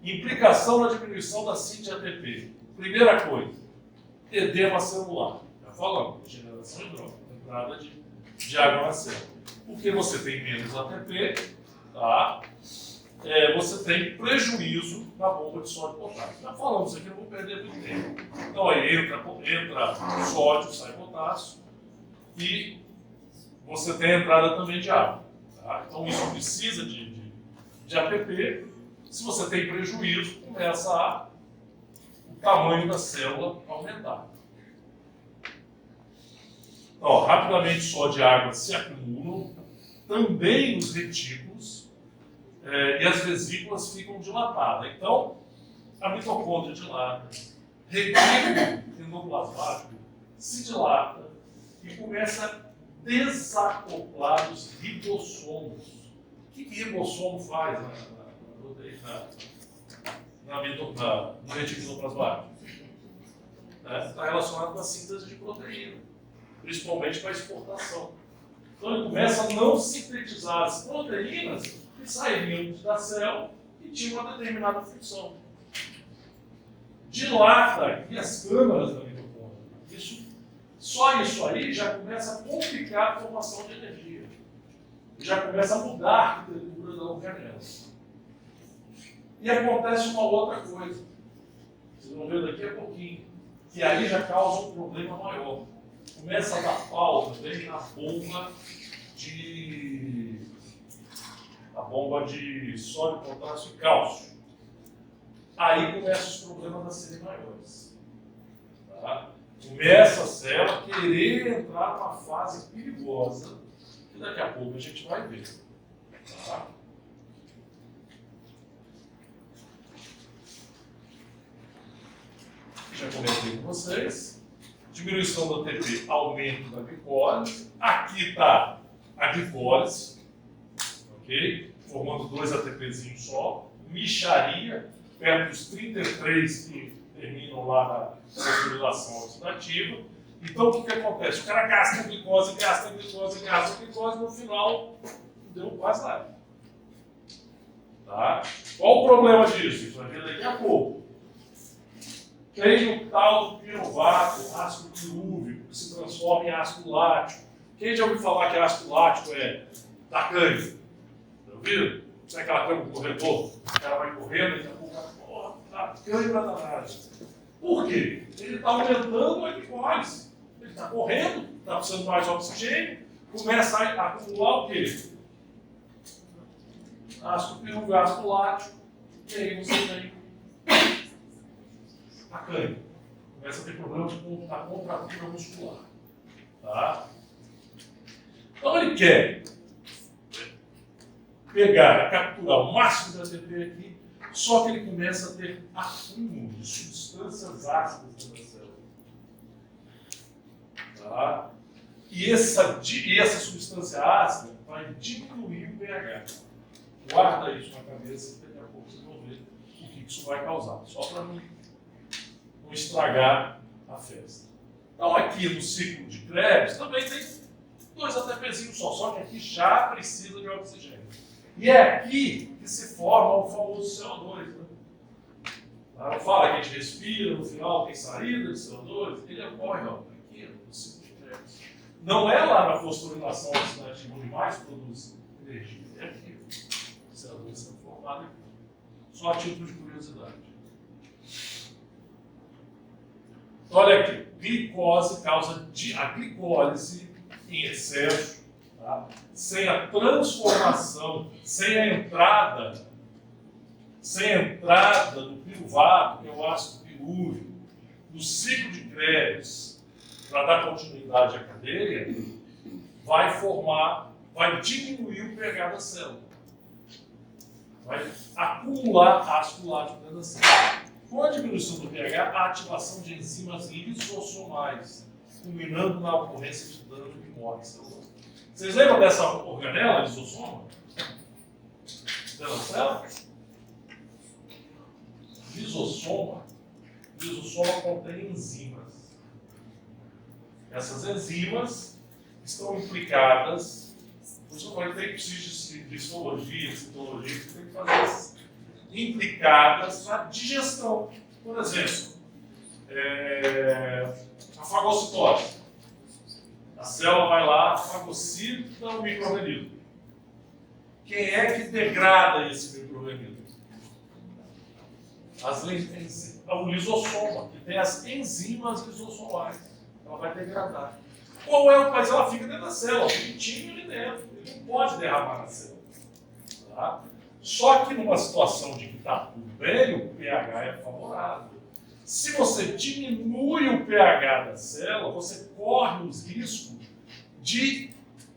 Implicação na diminuição da síntese ATP. Primeira coisa, edema celular. Já falamos, regeneração hidrópica, entrada de água na célula. Porque você tem menos ATP, tá? Você tem prejuízo na bomba de sódio e potássio. Já falamos isso aqui, eu não vou perder muito tempo. Então aí entra sódio, sai potássio, e você tem a entrada também de água. Tá? Então isso precisa de ATP. Se você tem prejuízo, começa o tamanho da célula a aumentar. Então, rapidamente sódio e água se acumulam, também nos retículos, e as vesículas ficam dilatadas. Então, a mitocôndria dilata, retículo endoplasmático se dilata e começa a desacoplar os ribossomos. O que ribossomo faz no retículo endoplasmático? Está relacionado com a síntese de proteína, principalmente para a exportação. Então ele começa a não sintetizar as proteínas que sairiam da célula e tinham uma determinada função. Dilata aqui as câmaras da mitocôndria. Só isso aí já começa a complicar a formação de energia. Já começa a mudar a arquitetura da organela. E acontece uma outra coisa. Vocês vão ver daqui a pouquinho. Que aí já causa um problema maior. Começa a dar pau também na bomba de sódio, potássio e cálcio. Aí começam os problemas a serem maiores. Tá? Começa a célula a querer entrar numa fase perigosa, que daqui a pouco a gente vai ver. Tá? Já comentei com vocês. Diminuição do ATP, aumento da glicose. Aqui está a glicose, ok? Formando 2 ATPzinhos só. Micharia, perto dos 33 que terminam lá na fosforilação oxidativa. Então, o que acontece? O cara gasta glicose, no final não deu quase nada. Tá? Qual o problema disso? Isso vai ver daqui a pouco. Tem o tal do piruvato, ácido pirúvico, que se transforma em ácido lático. Quem já ouviu falar que ácido lático é da cânhamo? Já ouviram? Sabe aquela cama no corredor? O cara vai correndo e daqui a pouco, porra, tá cãibra danada. Por quê? Ele está aumentando a glicose. Ele está correndo, está precisando mais oxigênio, começa a acumular o quê? Ácido pirúvico, ácido lático, e aí você tem a cãibra. Começa a ter problema na contratura muscular. Tá? Então ele quer pegar, capturar o máximo de ATP aqui, só que ele começa a ter acúmulo de substâncias ácidas dentro da célula. Tá? E essa substância ácida vai diminuir o pH. Guarda isso na cabeça, daqui a pouco vocês vão ver o que isso vai causar. Só para não estragar a festa. Então aqui no ciclo de Krebs também tem 2 ATPzinhos só que aqui já precisa de oxigênio. E é aqui que se forma o famoso CO2. Né? Ela fala que a gente respira, no final tem saída de CO2, ele ocorre aqui no ciclo de Krebs. Não é lá na fosforilação oxidativa onde mais produz energia, é aqui. O CO2 sendo formado aqui. Só a título de curiosidade. Olha aqui, glicose causa a glicólise em excesso, tá? Sem a transformação, sem a entrada do piruvato, que é o ácido pirúvico, no ciclo de Krebs, para dar continuidade à cadeia, vai diminuir o pH da célula. Vai acumular ácido lático dentro da célula. Com a diminuição do pH, a ativação de enzimas lisossomais, culminando na ocorrência de dano de morte celular. Vocês lembram dessa organela lisossoma? Dela célula? Lisossoma contém enzimas. Essas enzimas estão implicadas, por isso eu falei que tem precisa de histologia, citologia, você tem que fazer essas implicadas na digestão. Por exemplo, a fagocitose. A célula vai lá, fagocita o micro-organismo. Quem é que degrada esse micro-organismo? O lisossoma, que tem as enzimas lisossomais. Ela vai degradar. Qual é o país? Ela fica dentro da célula, quentinho ali dentro. Ele não pode derramar na célula. Tá? Só que numa situação de que está tudo bem, o pH é favorável. Se você diminui o pH da célula, você corre os riscos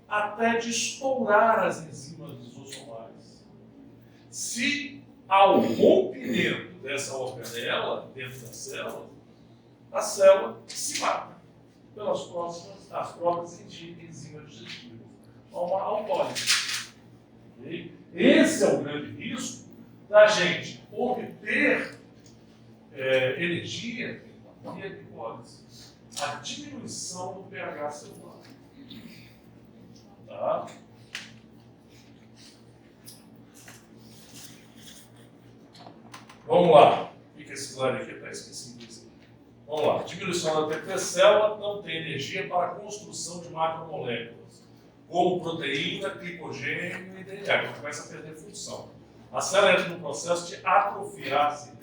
até de estourar as enzimas lisossomais. Se há o rompimento dessa organela dentro da célula, a célula se mata pelas próprias enzimas digestivas. Uma autólise. Okay? Esse é o grande risco da gente obter energia via glicólise. A diminuição do pH celular. Tá? Vamos lá. Fica esse slide aqui, está esquecido. Vamos lá. Diminuição da ATP, célula não tem energia para a construção de macromoléculas, como proteína, glicogênio e DNA. Ela começa a perder função. A célula entra no processo de atrofiar-se.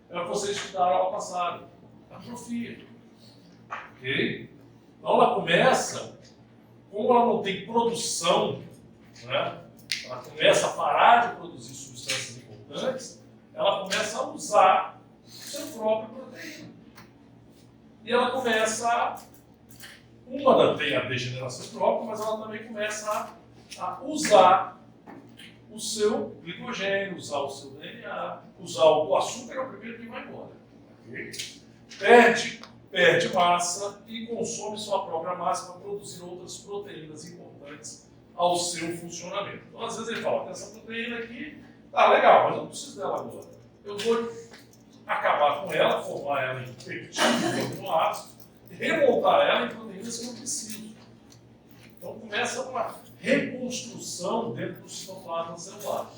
É o que vocês estudaram aula passada. Atrofia. Ok? Então ela começa, como ela não tem produção, né? Ela começa a parar de produzir substâncias importantes, ela começa a usar o seu próprio proteína. E ela começa tem a degeneração própria, mas ela também começa a usar o seu glicogênio, usar o seu DNA, usar o açúcar, é o primeiro que vai embora. Okay? Perde massa e consome sua própria massa para produzir outras proteínas importantes ao seu funcionamento. Então, às vezes ele fala, tem essa proteína aqui, tá legal, mas eu não preciso dela agora. Eu vou acabar com ela, formar ela em peptídeos, aminoácidos, remontar ela em proteínas que eu não preciso. Então começa uma reconstrução dentro do citoplasma celular.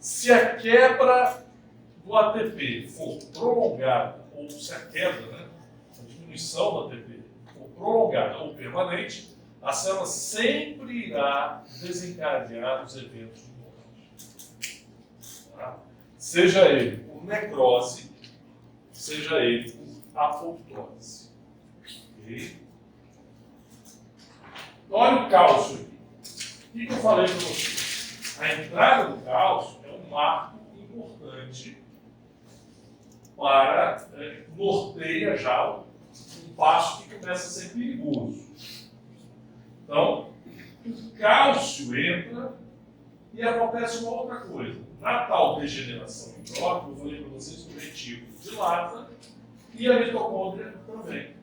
Se a quebra do ATP for prolongada, ou se a quebra, né, a diminuição do ATP for prolongada ou permanente, a célula sempre irá desencadear os eventos de morte. Tá? Seja ele por necrose, seja ele por apoptose. Okay? Olha o cálcio aqui. O que eu falei para vocês? A entrada do cálcio é um marco importante para norteia já um passo que começa a ser perigoso. Então, o cálcio entra e acontece uma outra coisa. Na tal degeneração endócrina, eu falei para vocês que o retículo dilata e a mitocôndria também.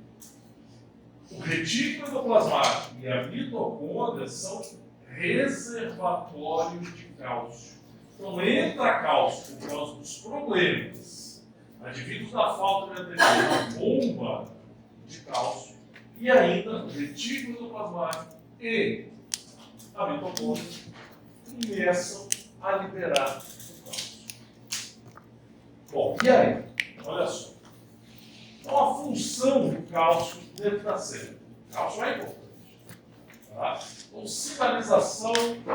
O retículo endoplasmático e a mitocôndria são reservatórios de cálcio. Então, entra cálcio por causa dos problemas advindos da falta de ATP, uma bomba de cálcio, e ainda o retículo endoplasmático e a mitocôndria começam a liberar o cálcio. Bom, e aí? Olha só. Então, a função do cálcio dentro da célula. O cálcio é importante. Tá? Então, sinalização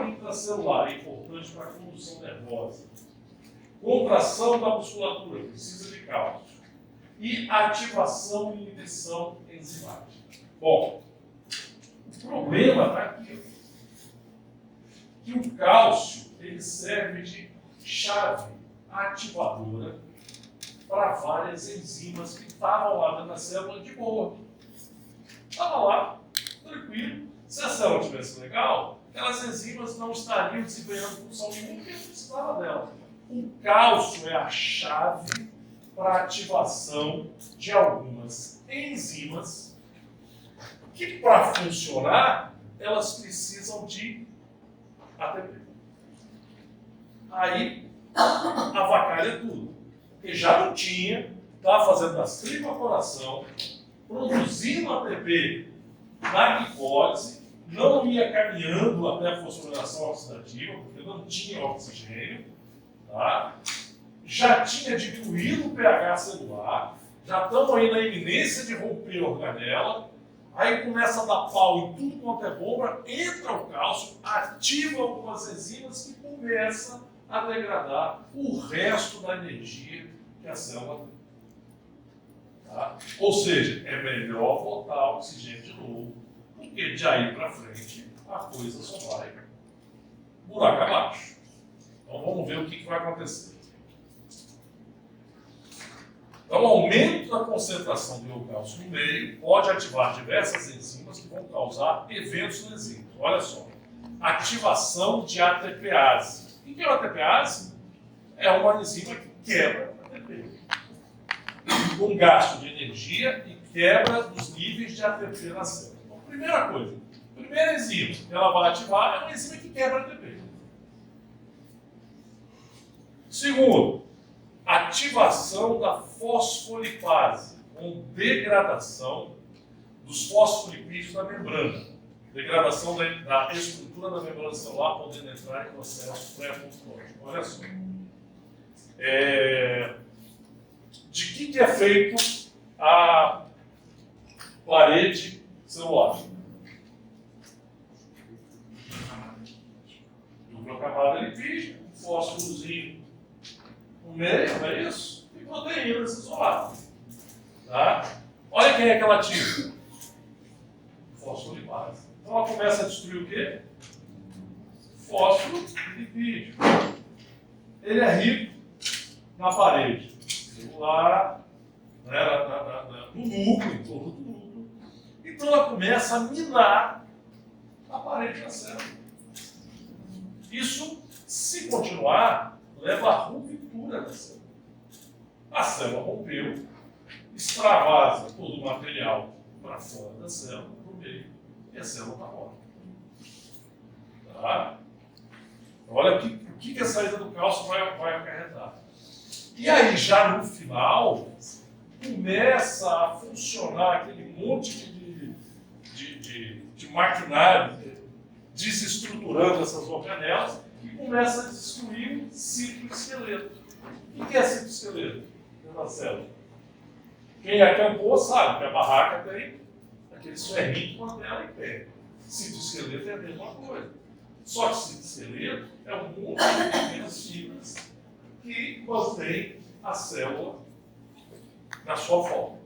intracelular é importante para a condução nervosa. Contração da musculatura, precisa de cálcio. E ativação e inibição enzimática. Bom, o problema está aqui. Que o cálcio ele serve de chave ativadora para várias enzimas que estavam lá dentro da célula de boa. Estava lá, tranquilo. Se a célula estivesse legal, aquelas enzimas não estariam desempenhando função nenhuma porque não precisava dela. O cálcio é a chave para a ativação de algumas enzimas que, para funcionar, elas precisam de ATP. Aí, avacalha tudo. Porque já não tinha, estava fazendo gastrinocoração, produzindo ATP na glicose, não ia caminhando até a fosforilação oxidativa, porque não tinha oxigênio, tá? Já tinha diminuído o pH celular, já estamos aí na iminência de romper a organela, aí começa a dar pau em tudo quanto é bomba, entra o cálcio, ativa algumas enzimas que começam a degradar o resto da energia que a célula tem. Tá? Ou seja, é melhor botar oxigênio de novo, porque de aí para frente a coisa só vai buraco abaixo. Então vamos ver o que vai acontecer. Então, o aumento da concentração do cálcio no meio pode ativar diversas enzimas que vão causar eventos no enzima. Olha só, ativação de ATPase. O que é o ATPase? É uma enzima que quebra a ATP. Com gasto de energia e quebra dos níveis de ATP na célula. Então, primeira coisa, primeira enzima que ela vai ativar é uma enzima que quebra a ATP. Segundo, ativação da fosfolipase, com degradação dos fosfolipídios da membrana. Degradação da estrutura da membrana celular, podendo entrar em processo pré-apoptótico. Olha só. De que é feito a parede celular? Dupla camada lipídica, um fósforozinho no meio, não é isso? E proteínas isoladas. Tá? Olha quem é que ela ativa. Fosfolipase. Então ela começa a destruir o quê? Fósforo lipídio. Ele é rico na parede celular, né, no núcleo, em torno do núcleo. Então ela começa a minar a parede da célula. Isso, se continuar, leva à ruptura da célula. A célula rompeu, extravasa todo o material para fora da célula, para o meio, e a célula está morta. Tá? Olha o que a saída do cálcio vai acarretar. E aí, já no final, começa a funcionar aquele monte de maquinário desestruturando essas organelas e começa a destruir o citoesqueleto. O que é citoesqueleto dentro da célula? Quem acampou sabe que a barraca tem aqueles ferrinhos com a tela em pé. Citoesqueleto é a mesma coisa. Só que citoesqueleto é um monte de pequenas fibras que mantém a célula na sua forma.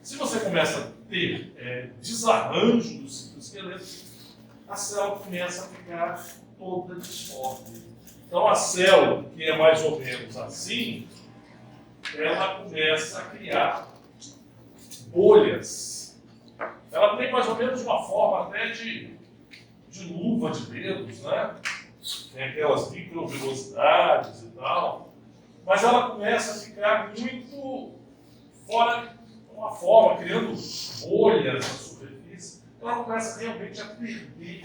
Se você começa a ter desarranjo do citoesqueleto, a célula começa a ficar toda disforme. Então a célula, que é mais ou menos assim, ela começa a criar bolhas. Ela tem mais ou menos uma forma até de luva de dedos, né? Tem aquelas microvelocidades e tal. Mas ela começa a ficar muito fora de uma forma, criando bolhas na superfície. Então ela começa realmente a perder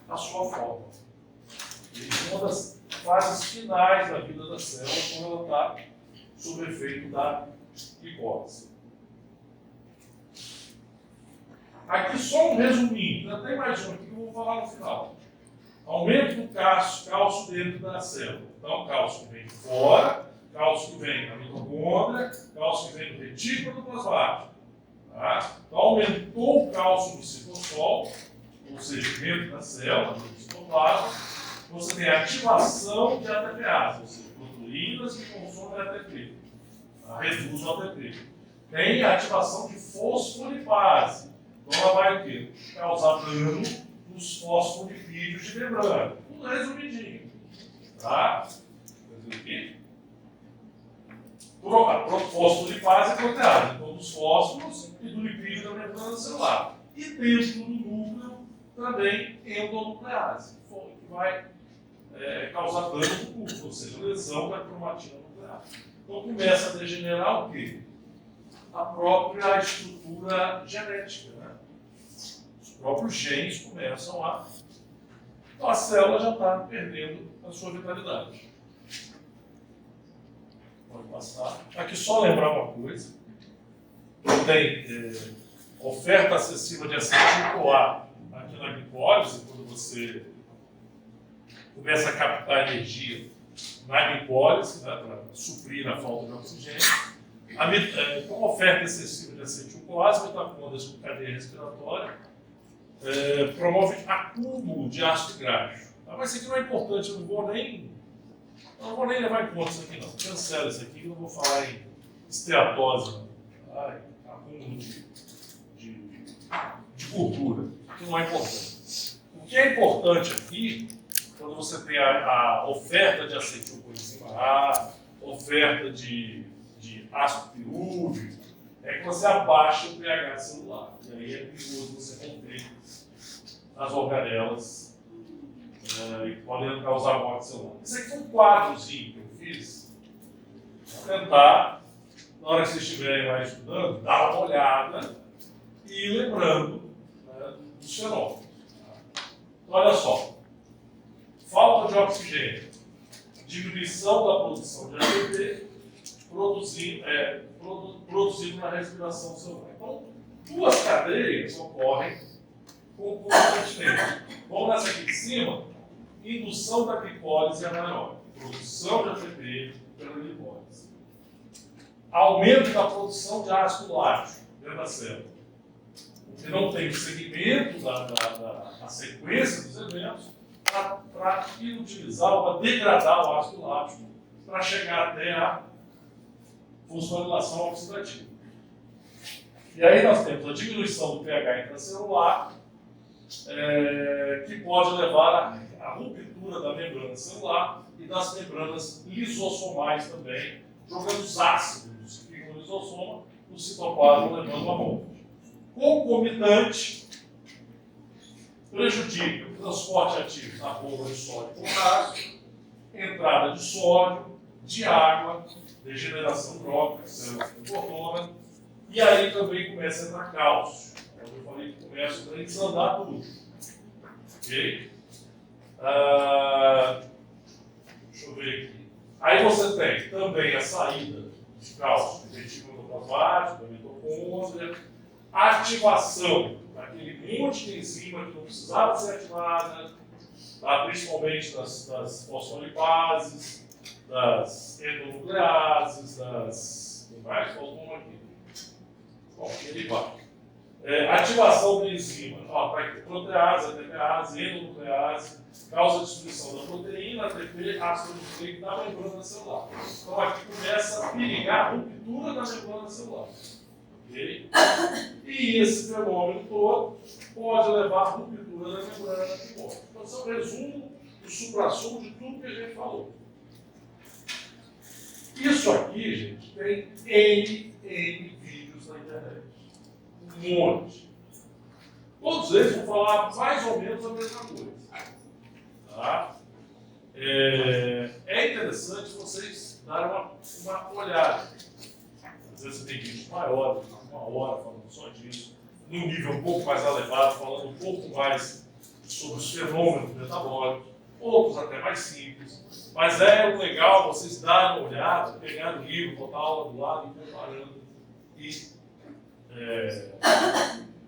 a sua forma. E uma das fases finais da vida da célula, quando ela está sob efeito da glicose. Aqui só um resuminho, ainda tem mais um aqui que eu vou falar no final. Aumento do cálcio dentro da célula. Então, cálcio que vem de fora, cálcio que vem da mitocôndria, cálcio que vem do retículo plasmático. Tá? Então, aumentou o cálcio do citosol, ou seja, dentro da célula, do citoplasma, você tem ativação de ATPase, ou seja, proteínas que consomem ATP. Reduz o ATP. Tem ativação de fosfolipase. Então ela vai o quê? Causar dano nos fosfolipídios de membrana. Tudo resumidinho. Tá? Aqui. A fosfolipase é protease, então dos fósforos e do lipídio da membrana celular. E dentro do núcleo também endonuclease, que vai causar dano no núcleo, ou seja, lesão da cromatina nuclear. Então começa a degenerar o quê? A própria estrutura genética, né? Os próprios genes começam a... Então a célula já está perdendo a sua vitalidade. Pode passar. Aqui só lembrar uma coisa. Tem oferta acessível de acetil-CoA aqui na glicólise, quando você começa a captar energia na glicólise, né, para suprir a falta de oxigênio. Com oferta excessiva de acetil-CoA, as mitocôndrias com cadeia respiratória promove acúmulo de ácido graxo. Mas isso aqui não é importante, eu não vou nem levar em conta isso aqui não. Cancela isso aqui, eu não vou falar em esteatose, acúmulo de gordura. Isso não é importante. O que é importante aqui, quando você tem a oferta de acetilcoenzima A, oferta de ácido pirúvico, é que você abaixa o pH celular. E aí é perigoso você romper as organelas e podem causar morte celular. Isso aqui foi um quadrozinho que eu fiz para tentar, na hora que vocês estiverem lá estudando, dar uma olhada e ir lembrando dos fenômenos. Então, olha só. Falta de oxigênio, diminuição da produção de ATP, produzido na respiração celular. Então, duas cadeias ocorrem concomitantemente. Vamos nessa aqui de cima, indução da glicólise anaeróbica, produção de ATP pela glicólise. Aumento da produção de ácido lático dentro da célula. Porque não tem o segmento da sequência dos eventos para inutilizar ou para degradar o ácido lático para chegar até a fosforilação oxidativa. E aí nós temos a diminuição do pH intracelular, que pode levar à ruptura da membrana celular e das membranas lisossomais também, jogando os ácidos que ficam no lisossoma no citoplasma, levando a morte. Concomitante, prejudica o transporte ativo na bomba de sódio e potássio, entrada de sódio, de água, degeneração trófica, células com cortona, e aí também começa a entrar cálcio. Como eu falei, que começa a desandar tudo. Ok? Deixa eu ver aqui. Aí você tem também a saída de cálcio do retículo plasmático, da mitocôndria, ativação daquele monte de enzima que não precisava ser ativada, principalmente das fosfolipases, das endonucleases, das... Tem mais? Faltou uma aqui. Bom, ele vai. Ativação da enzima, protease, ATPase, endonuclease, causa destruição da proteína, ATP, ácido nucleico da membrana celular. Então aqui começa a perigar a ruptura da membrana celular. Okay? E esse fenômeno todo pode levar à ruptura da membrana de morte. Então, esse é o resumo do suprassumo de tudo que a gente falou. Isso aqui, gente, tem N vídeos na internet. Um monte. Todos eles vão falar mais ou menos a mesma coisa. Tá? É interessante vocês darem uma olhada. Às vezes você tem vídeos maiores, uma hora falando só disso, num nível um pouco mais elevado, falando um pouco mais sobre os fenômenos metabólicos, outros até mais simples. Mas é legal vocês darem uma olhada, pegar o livro, botar a aula do lado e comparando e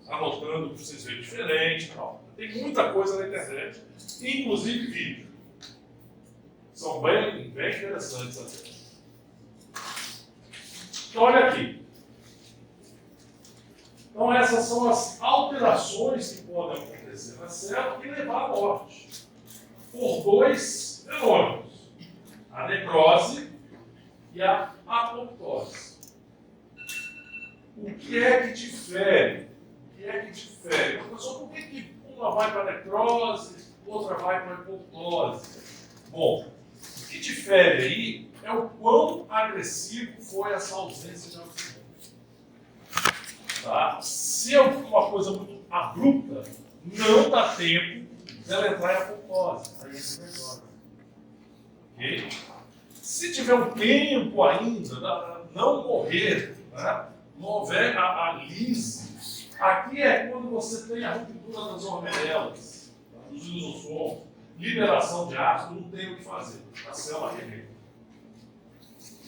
anotando o que vocês veem diferente. Tal. Tem muita coisa na internet, inclusive vídeo. São bem interessantes até. Então, olha aqui. Então, essas são as alterações que podem acontecer na célula e levar à morte. Por dois fenômenos. A necrose e a apoptose. O que é que difere? O que é que difere? Professor, por que uma vai para a necrose, outra vai para a apoptose? Bom, o que difere aí é o quão agressivo foi essa ausência de oxigênio. Tá? Se é uma coisa muito abrupta, não dá tempo dela entrar em apoptose. Aí entra melhor. Ok? Se tiver um tempo ainda, não morrer, né? Não houver a lise, aqui é quando você tem a ruptura das organelas, dos lisossomos, liberação de ácido, não tem o que fazer. A célula arrebenta.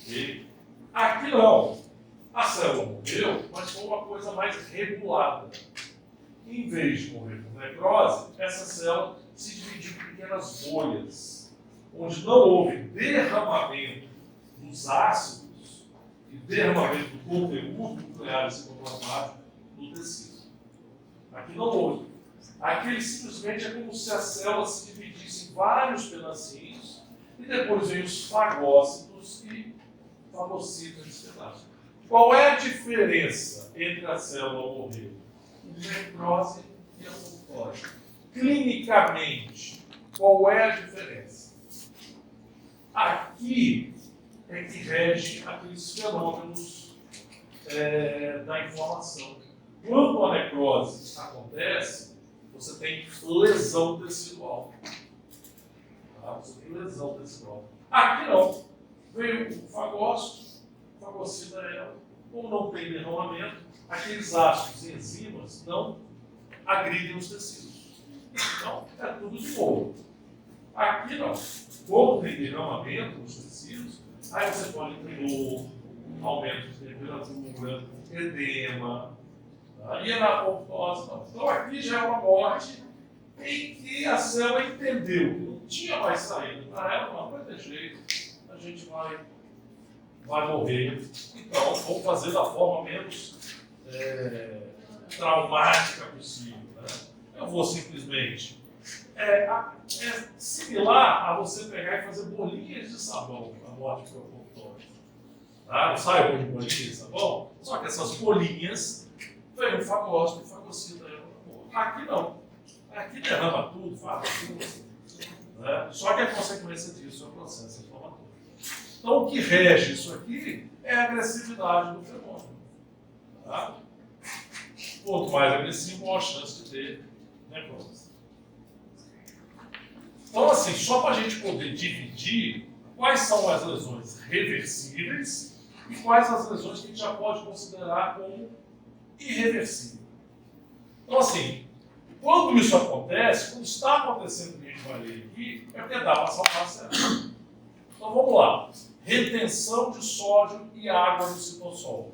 Okay? Aqui não. A célula morreu, mas foi uma coisa mais regulada. Em vez de morrer por necrose, essa célula se dividiu em pequenas bolhas, onde não houve derramamento dos ácidos e derramamento do conteúdo nuclear e citoplasmático no tecido. Aqui não houve. Aqui simplesmente é como se a célula se dividisse em vários pedacinhos e depois vem os fagócitos e fagocitam esse pedaço. Qual é a diferença entre a célula morrer? Necrose e apoptose. Clinicamente, qual é a diferença? Aqui é que rege aqueles fenômenos da inflamação. Quando a necrose acontece, você tem lesão tecidual. Tá? Você tem lesão tecidual. Aqui não. Veio o fagócito, fagocita ela. Como não tem derramamento, aqueles ácidos e enzimas não agridem os tecidos. Então, é tudo de boa. Aqui não. Como tem derramamento nos tecidos, aí você pode ter dor, aumento de temperatura, edema. Tá? E na apoptose não. Então aqui já é uma morte em que a célula entendeu que não tinha mais saída para ela, não vai ter jeito, a gente vai morrer. Então vamos fazer da forma menos traumática possível. Né? Eu vou simplesmente. É similar a você pegar e fazer bolinhas de sabão para a morte por apoptose. Tá? Não sai de bolinha de sabão? Só que essas bolinhas vem um fagócito e fagocita ela. Aqui não. Aqui derrama tudo, faz tudo. Né? Só que a consequência disso é o processo inflamatório. Então o que rege isso aqui é a agressividade do fenômeno. Tá? Quanto mais agressivo, maior chance de ter necrose. Então, assim, só para a gente poder dividir quais são as lesões reversíveis e quais as lesões que a gente já pode considerar como irreversíveis. Então, assim, quando isso acontece, quando está acontecendo o que a gente vai ler aqui, é porque dá para salvar a célula. Então, vamos lá. Retenção de sódio e água no citosol.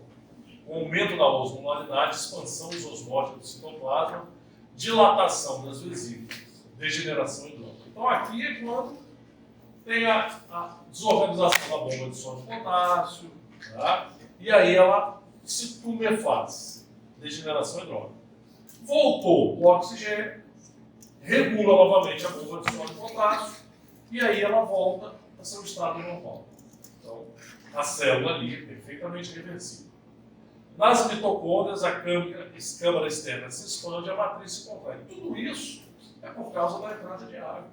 Aumento da osmolaridade, expansão isosmótica do citoplasma, dilatação das vesículas, degeneração hidrônica. Então aqui é quando tem a desorganização da bomba de sódio e potássio, tá? E aí ela se tumefaz, degeneração hidrônica. voltou o oxigênio, regula novamente a bomba de sódio e potássio, e aí ela volta a seu estado normal. Então, a célula ali é perfeitamente reversível. Nas mitocôndrias, a câmara externa se expande e a matriz se contrai. Tudo isso é por causa da entrada de água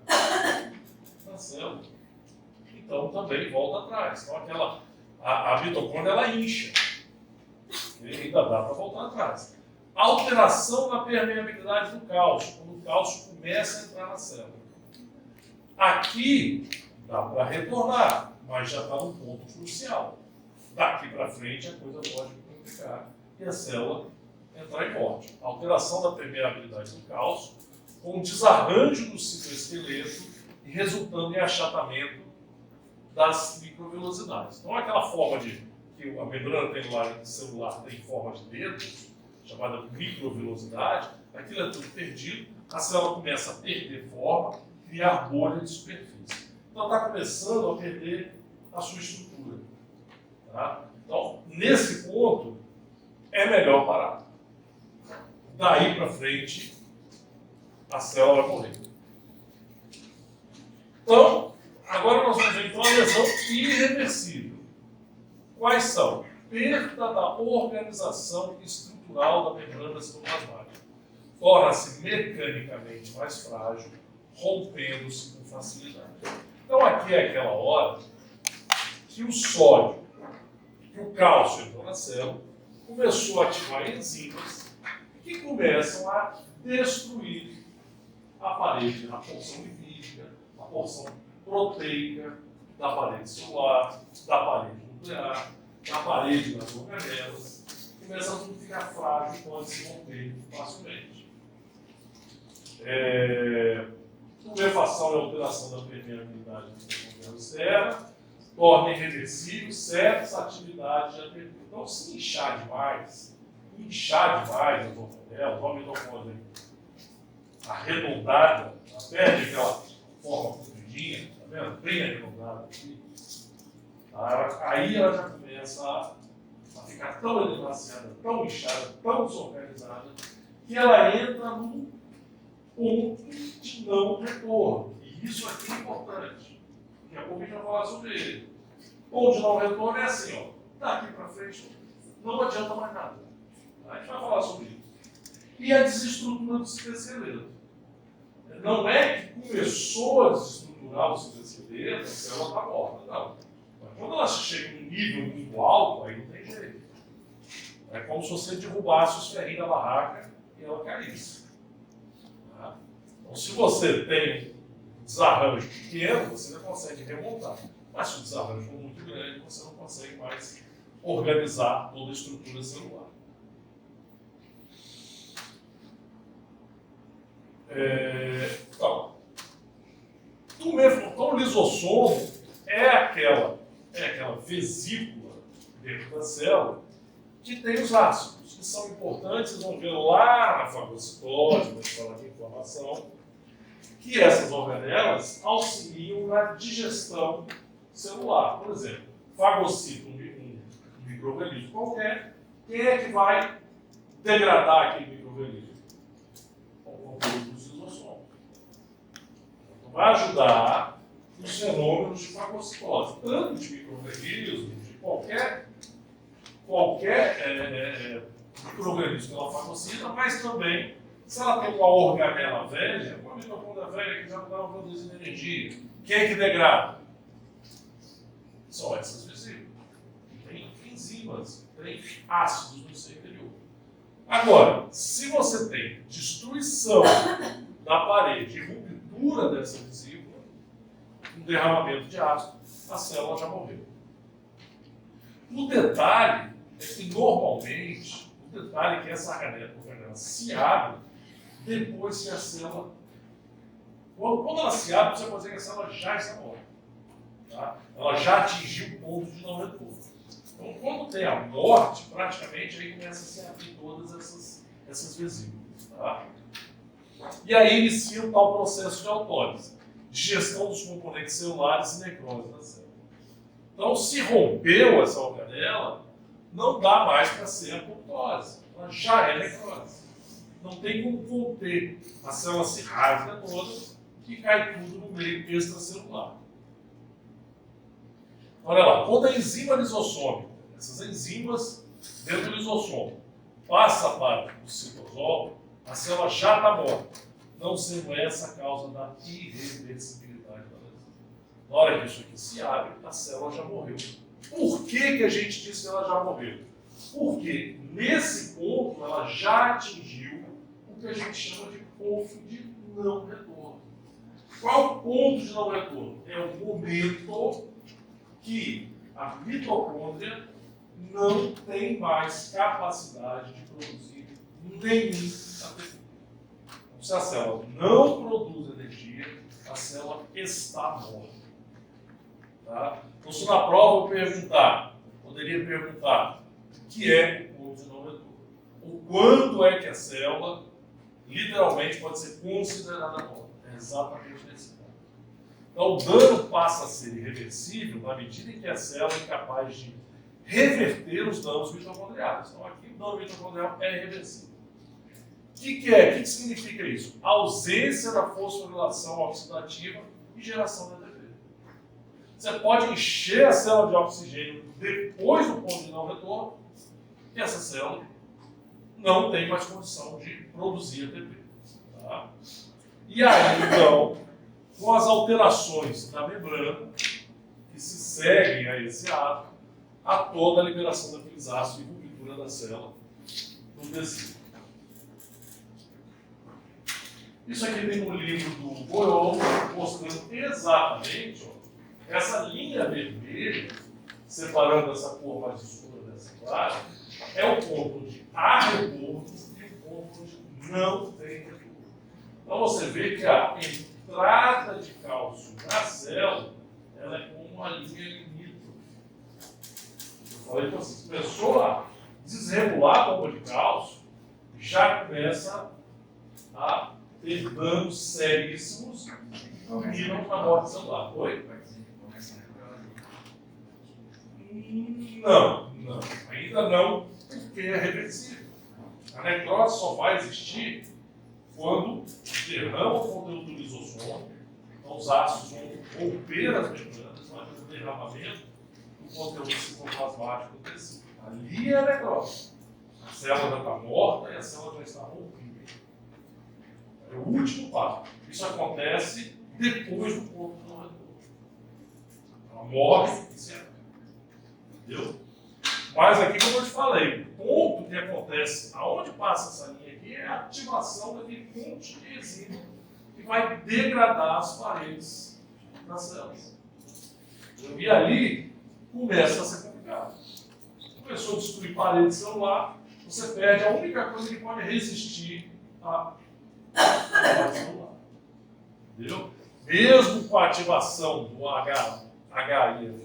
na célula. Então, também volta atrás. Então, a mitocôndria, ela incha. E ainda dá para voltar atrás. Alteração na permeabilidade do cálcio, quando o cálcio começa a entrar na célula. Aqui, dá para retornar, mas já está num ponto crucial. Daqui para frente, a coisa pode complicar e a célula entrar em morte. Alteração da permeabilidade do cálcio, com desarranjo do citoesqueleto e resultando em achatamento das microvelocidades. Então, aquela forma que a membrana celular tem forma de dedo, chamada microvelocidade, aquilo é tudo perdido, a célula começa a perder forma, criar bolha de superfície. Então, está começando a perder a sua estrutura. Tá? Então, nesse ponto, é melhor parar. Daí para frente, a célula vai morrer. Então, agora nós vamos ver então a lesão irreversível. Quais são? Perda da organização estrutural da membrana citoplasmática. Torna-se mecanicamente mais frágil, rompendo-se com facilidade. Então, aqui é aquela hora que o sódio, que o cálcio entrou na célula, começou a ativar enzimas que começam a destruir a parede, a porção lipídica, a porção proteica da parede celular, da parede nuclear, da parede das organelas. Começa a tudo ficar frágil e pode se romper facilmente. Tumefação e alteração da permeabilidade da externa torna irreversível certas atividades já perdidas. Então, se inchar demais as organelas, uma mitocôndria arredondada, ela perde aquela forma compridinha, tá vendo? Bem arredondada aqui. Aí ela já começa a ficar tão edemaciada, tão inchada, tão desorganizada, que ela entra num ponto de não retorno. E isso aqui é importante. Daqui a pouco a gente vai falar sobre ele. Ponto de não retorno é assim, ó. Daqui para frente não adianta mais nada. A gente vai falar sobre isso. E a desestrutura do citoesqueleto. Não é que começou a desestruturar o citoesqueleto, a célula está morta, não. Mas quando ela chega num nível muito alto, aí não tem jeito. É como se você derrubasse os ferrinhos da barraca e ela caísse. Tá? Então, se você tem um desarranjo pequeno, você ainda consegue remontar. Mas se o desarranjo for muito grande, você não consegue mais organizar toda a estrutura celular. Então, o lisossomo é aquela vesícula dentro da célula que tem os ácidos, que são importantes, vocês vão ver lá na fagocitose, na escola de inflamação, que essas organelas auxiliam na digestão celular. Por exemplo, fagocita um microorganismo qualquer, quem é que vai degradar aquele microorganismo? O composto dos lisossomos. Então, vai ajudar nos fenômenos de fagocitose, tanto de microorganismos, de qualquer microorganismo que ela fagocita, mas também, se ela tem uma organela velha, uma mitocôndria velha que já não estava produzindo energia, quem é que degrada? São essas vesículas. Tem enzimas, tem ácidos no seu interior. Agora, se você tem destruição da parede e ruptura dessa vesícula, um derramamento de ácido, a célula já morreu. O detalhe é que normalmente, que essa organela se abre depois que a célula. Quando ela se abre, você pode dizer que a célula já está morta. Tá? Ela já atingiu o ponto de não retorno. Então, quando tem a morte, praticamente aí começa a se abrir todas essas vesículas. Tá? E aí inicia o tal processo de autólise, digestão dos componentes celulares e necrose da célula. Então, se rompeu essa organela, não dá mais para ser apoptose. Ela já é necrose. não tem como conter. A célula se rasga toda e cai tudo no meio extracelular. Olha lá, quando a enzima lisossômica, essas enzimas dentro do lisossomo, passa para o citosol, a célula já está morta, não sendo essa a causa da irreversibilidade da lesão. Na hora que isso aqui se abre, a célula já morreu. Por que a gente diz que ela já morreu? Porque nesse ponto ela já atingiu o que a gente chama de ponto de não retorno. Qual o ponto de não retorno? É o momento que a mitocôndria não tem mais capacidade de produzir nenhum ATP. Então, se a célula não produz energia, a célula está morta. Tá? Então, se na prova eu poderia perguntar o que é o ponto de não retorno. O quanto é que a célula literalmente pode ser considerada morta. É exatamente nesse ponto. Então, o dano passa a ser irreversível na medida em que a célula é capaz de reverter os danos mitocondriais. Então, aqui o dano mitocondrial é irreversível. O que é? O que significa isso? A ausência da fosforilação oxidativa e geração de ATP. Você pode encher a célula de oxigênio depois do ponto de não retorno e essa célula não tem mais condição de produzir ATP. Tá? E aí, então, com as alterações da membrana que se seguem a esse ato, há toda a liberação daqueles ácidos e ruptura da célula no tecido. Isso aqui tem um livro do Boiol mostrando exatamente essa linha vermelha, separando essa cor mais escura dessa clara, é o ponto onde há retorno e o ponto onde não tem retorno. Então você vê que a entrada de cálcio na célula ela é como uma linha limítrofe. Eu falei para vocês, começou a desregular a bomba de cálcio, já começa a ter danos seríssimos que culminam na morte celular. Oi? Não, ainda não, porque é reversível. A necrose só vai existir quando derrama o conteúdo do lisossomo, então os ácidos vão romper as membranas, vai haver um derramamento do conteúdo citoplasmático do tecido. Ali é a necrose. A célula já está morta e a célula já está rompida. É o último passo. Isso acontece depois do ponto de não retorno. Ela morre e se acaba. Entendeu? Mas aqui, como eu te falei, o ponto que acontece, aonde passa essa linha aqui, é a ativação daquele monte de enzima que vai degradar as paredes das células. E ali começa a ser complicado. Começou a destruir parede celular, você perde a única coisa que pode resistir à parede celular. Entendeu? Mesmo com a ativação do HIF1,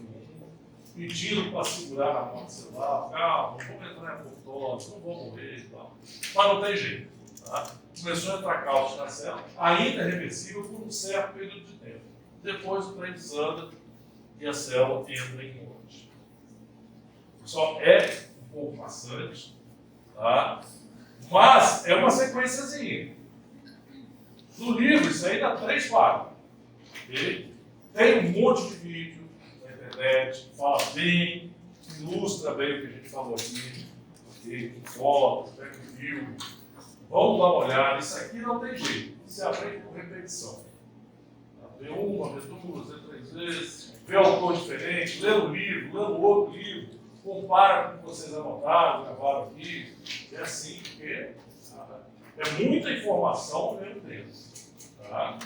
pedindo para segurar a morte celular, calma, não vou entrar em apoptose, não vou morrer e tal. Mas não tem jeito. Tá? Começou a entrar cálcio na célula, ainda é reversível por um certo período de tempo. Depois o trem desanda e a célula entra em morte. Só é um pouco maçante, tá? Mas é uma sequenciazinha. No livro, isso aí dá 3 páginas. Okay? Tem um monte de vídeo na internet, fala bem, ilustra bem o que a gente falou aqui, okay? Com fotos, com filme. Vamos dar uma olhada. Isso aqui não tem jeito. Você aprende com repetição. Vê uma, vê duas, vê 3 vezes, vê autor diferente, lê um livro, lê um outro livro, compara com o que vocês anotaram, gravaram aqui. É assim, porque é muita informação ao mesmo tempo. Tá?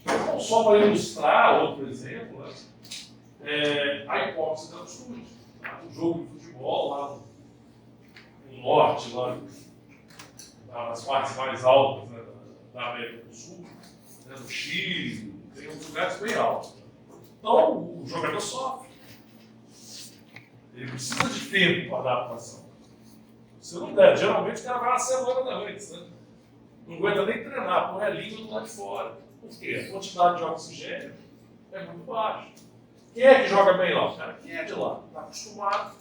Então, só para ilustrar outro exemplo, né? A hipóxia da altitude. Tá? Um jogo de futebol lá no norte, lá nas partes mais altas, né, da América do Sul, né, no Chile, tem uns lugares bem altos. Então, o jogador sofre. Ele precisa de tempo para adaptação. Se não der, geralmente o cara vai uma semana antes, né? Não aguenta nem treinar, põe a língua do lado de fora. Por quê? A quantidade de oxigênio é muito baixa. Quem é que joga bem lá? O cara que é de lá, está acostumado.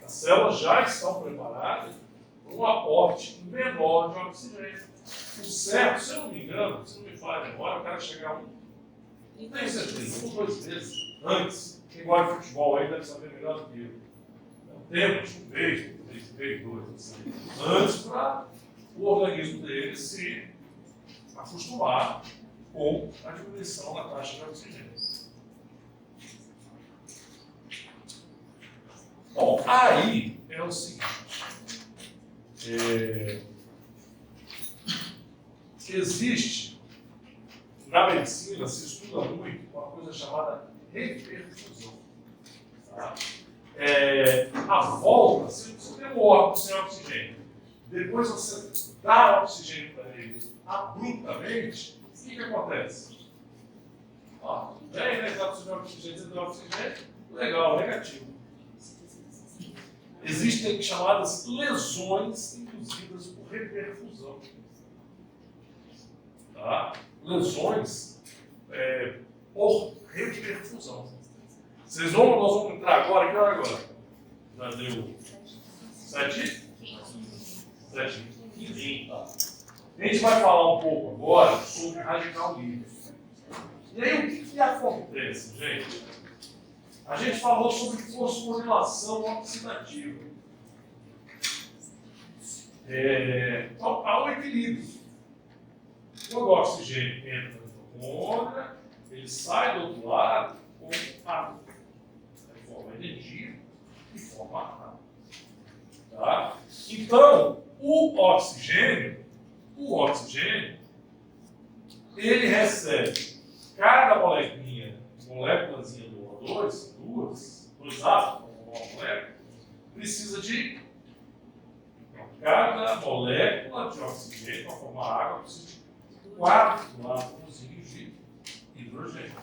As células já estão preparadas um aporte menor de oxigênio. O certo, se eu não me engano, se não me falha a memória, o cara chegar não tenho certeza, 1 ou 2 meses antes. Quem gosta de futebol aí deve saber melhor do que eu. Temos um mês, 2, assim, antes para o organismo dele se acostumar com a diminuição da taxa de oxigênio. Bom, aí é o seguinte. Existe, na medicina, se estuda muito uma coisa chamada reperfusão. Tá? A volta, se você tem um órgão sem oxigênio, depois você dá oxigênio para ele abruptamente, o que acontece? Tudo bem, né? Dá oxigênio, você dá oxigênio, legal, negativo. Existem chamadas lesões induzidas por reperfusão. Tá? Lesões por reperfusão. Nós vamos entrar agora, que hora agora? Já deu 7h15. Tá? A gente vai falar um pouco agora sobre radical livre. E aí, o que acontece, gente? A gente falou sobre fosforilação oxidativa. Então, há um equilíbrio. Quando o oxigênio entra na mitocôndria, ele sai do outro lado com água. Ele forma energia e forma água. Tá? Então, o oxigênio, ele recebe cada moléculazinha do O2, dois átomos, uma molécula, precisa de cada molécula de oxigênio para formar água precisa de 4 átomos de hidrogênio.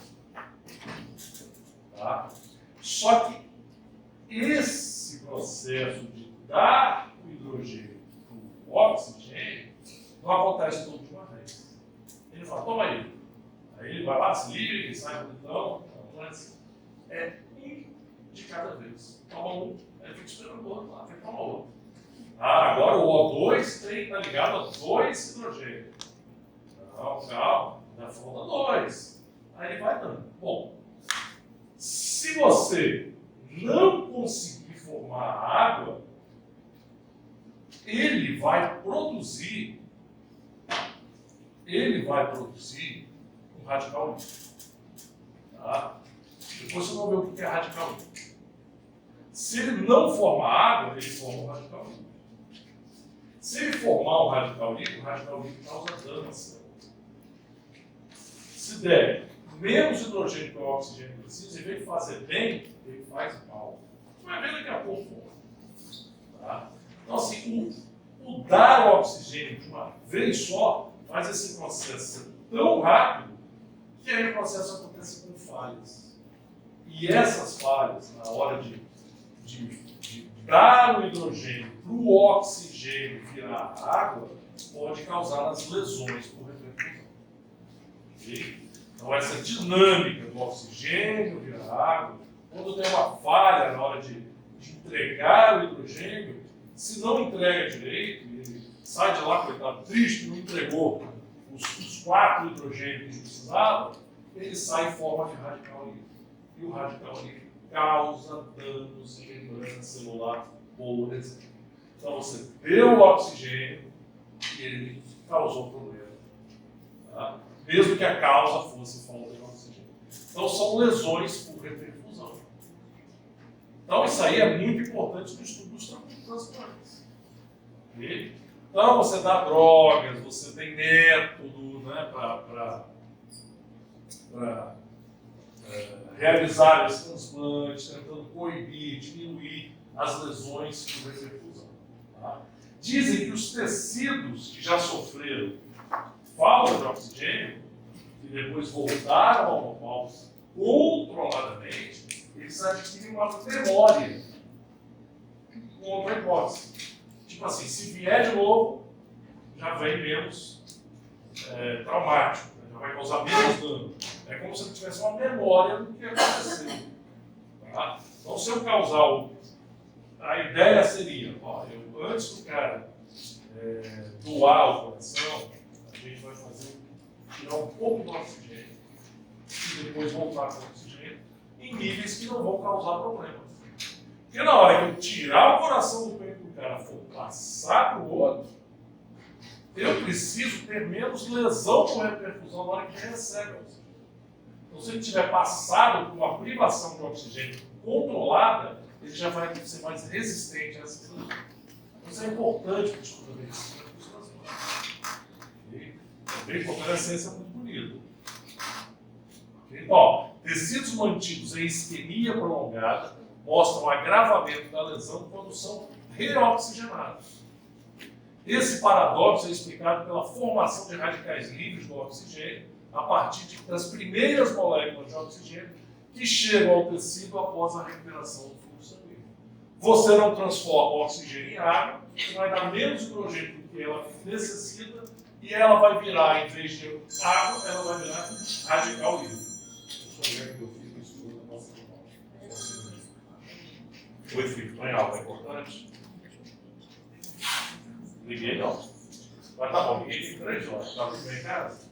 Tá? Só que esse processo de dar o hidrogênio para o oxigênio não acontece tudo de uma vez. Ele fala, toma aí. Aí ele vai lá, se liga, sai bonitão. Não é assim. É um de cada vez. Toma um, aí fica esperando o outro lá, toma outro. Agora o O2 está ligado a 2 hidrogênios. Calma, já falta 2. Aí ele vai dando. Bom, se você não conseguir formar água, ele vai produzir um radical livre. Tá? Depois você vai ver o que é radical livre. Se ele não formar água, ele forma um radical livre. Se ele formar um radical livre, o radical livre causa dano à célula. Se der menos hidrogênio que o oxigênio precisa, em vez de fazer bem, ele faz mal. Você vai ver daqui a pouco. Tá? Então, assim, o dar o oxigênio de uma vez só faz esse processo ser tão rápido que aí o processo acontece com falhas. E essas falhas, na hora de dar o hidrogênio para o oxigênio virar água, pode causar as lesões por repercussão. Okay? Então, essa dinâmica do oxigênio virar água, quando tem uma falha na hora de entregar o hidrogênio, se não entrega direito, ele sai de lá, coitado, triste, não entregou os 4 hidrogênios que ele precisava, ele sai em forma de radical livre. E o radical livre causa danos em membrana celular, por exemplo. Então você deu o oxigênio e ele causou problema. Tá? Mesmo que a causa fosse falta de oxigênio. Então são lesões por reperfusão. Então isso aí é muito importante no estudo dos transplantes. Okay? Então você dá drogas, você tem método, né, para realizar esse transplante, tentando coibir, diminuir as lesões por reperfusão. Tá? Dizem que os tecidos que já sofreram falta de oxigênio e depois voltaram ao normal controladamente, eles adquirem uma memória contra a hipótese. Tipo assim, se vier de novo, já vem menos traumático, né? Já vai causar menos dano. É como se ele tivesse uma memória do que aconteceu. Tá? Então, se eu causar a ideia seria, ó, antes do cara doar o coração, a gente vai tirar um pouco do oxigênio e depois voltar com o oxigênio em níveis que não vão causar problema. Porque na hora que eu tirar o coração do peito do cara for passar para o outro, eu preciso ter menos lesão com repercussão na hora que recebe o oxigênio. Então, se ele tiver passado por uma privação de oxigênio controlada, ele já vai ser mais resistente a essa lesão. Isso é importante para o estudo da medicina. É bem importante, a ciência é muito bonita. Ó, tecidos mantidos em isquemia prolongada mostram agravamento da lesão quando são reoxigenados. Esse paradoxo é explicado pela formação de radicais livres do oxigênio a partir das primeiras moléculas de oxigênio que chegam ao tecido após a recuperação do fluxo sanguíneo. Você não transforma o oxigênio em água, você vai dar menos hidrogênio do que ela necessita e ela vai virar, em vez de água, ela vai virar radical livre. Deixa eu ver que eu fiz no estudo da nossa irmã. O efeito está em alta, é importante. Liguei não. Mas tá bom, liguei tem 3 horas. Estava aqui em casa?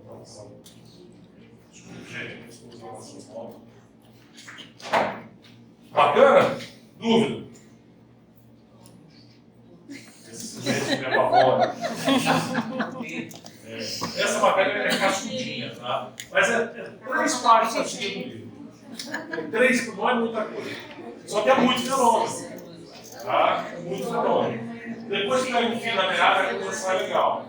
Vou dar saúde. Desculpa, gente, estou usando a sua mão. Bacana? Dúvida? Esse gente me apavora. Essa matéria é cascudinha, tá? Mas é 3 páginas assim do livro. 3, não é muita coisa. Só que é muito fenômeno. Tá? É muito fenômeno. Depois que pega o fim da meada, vai começar legal.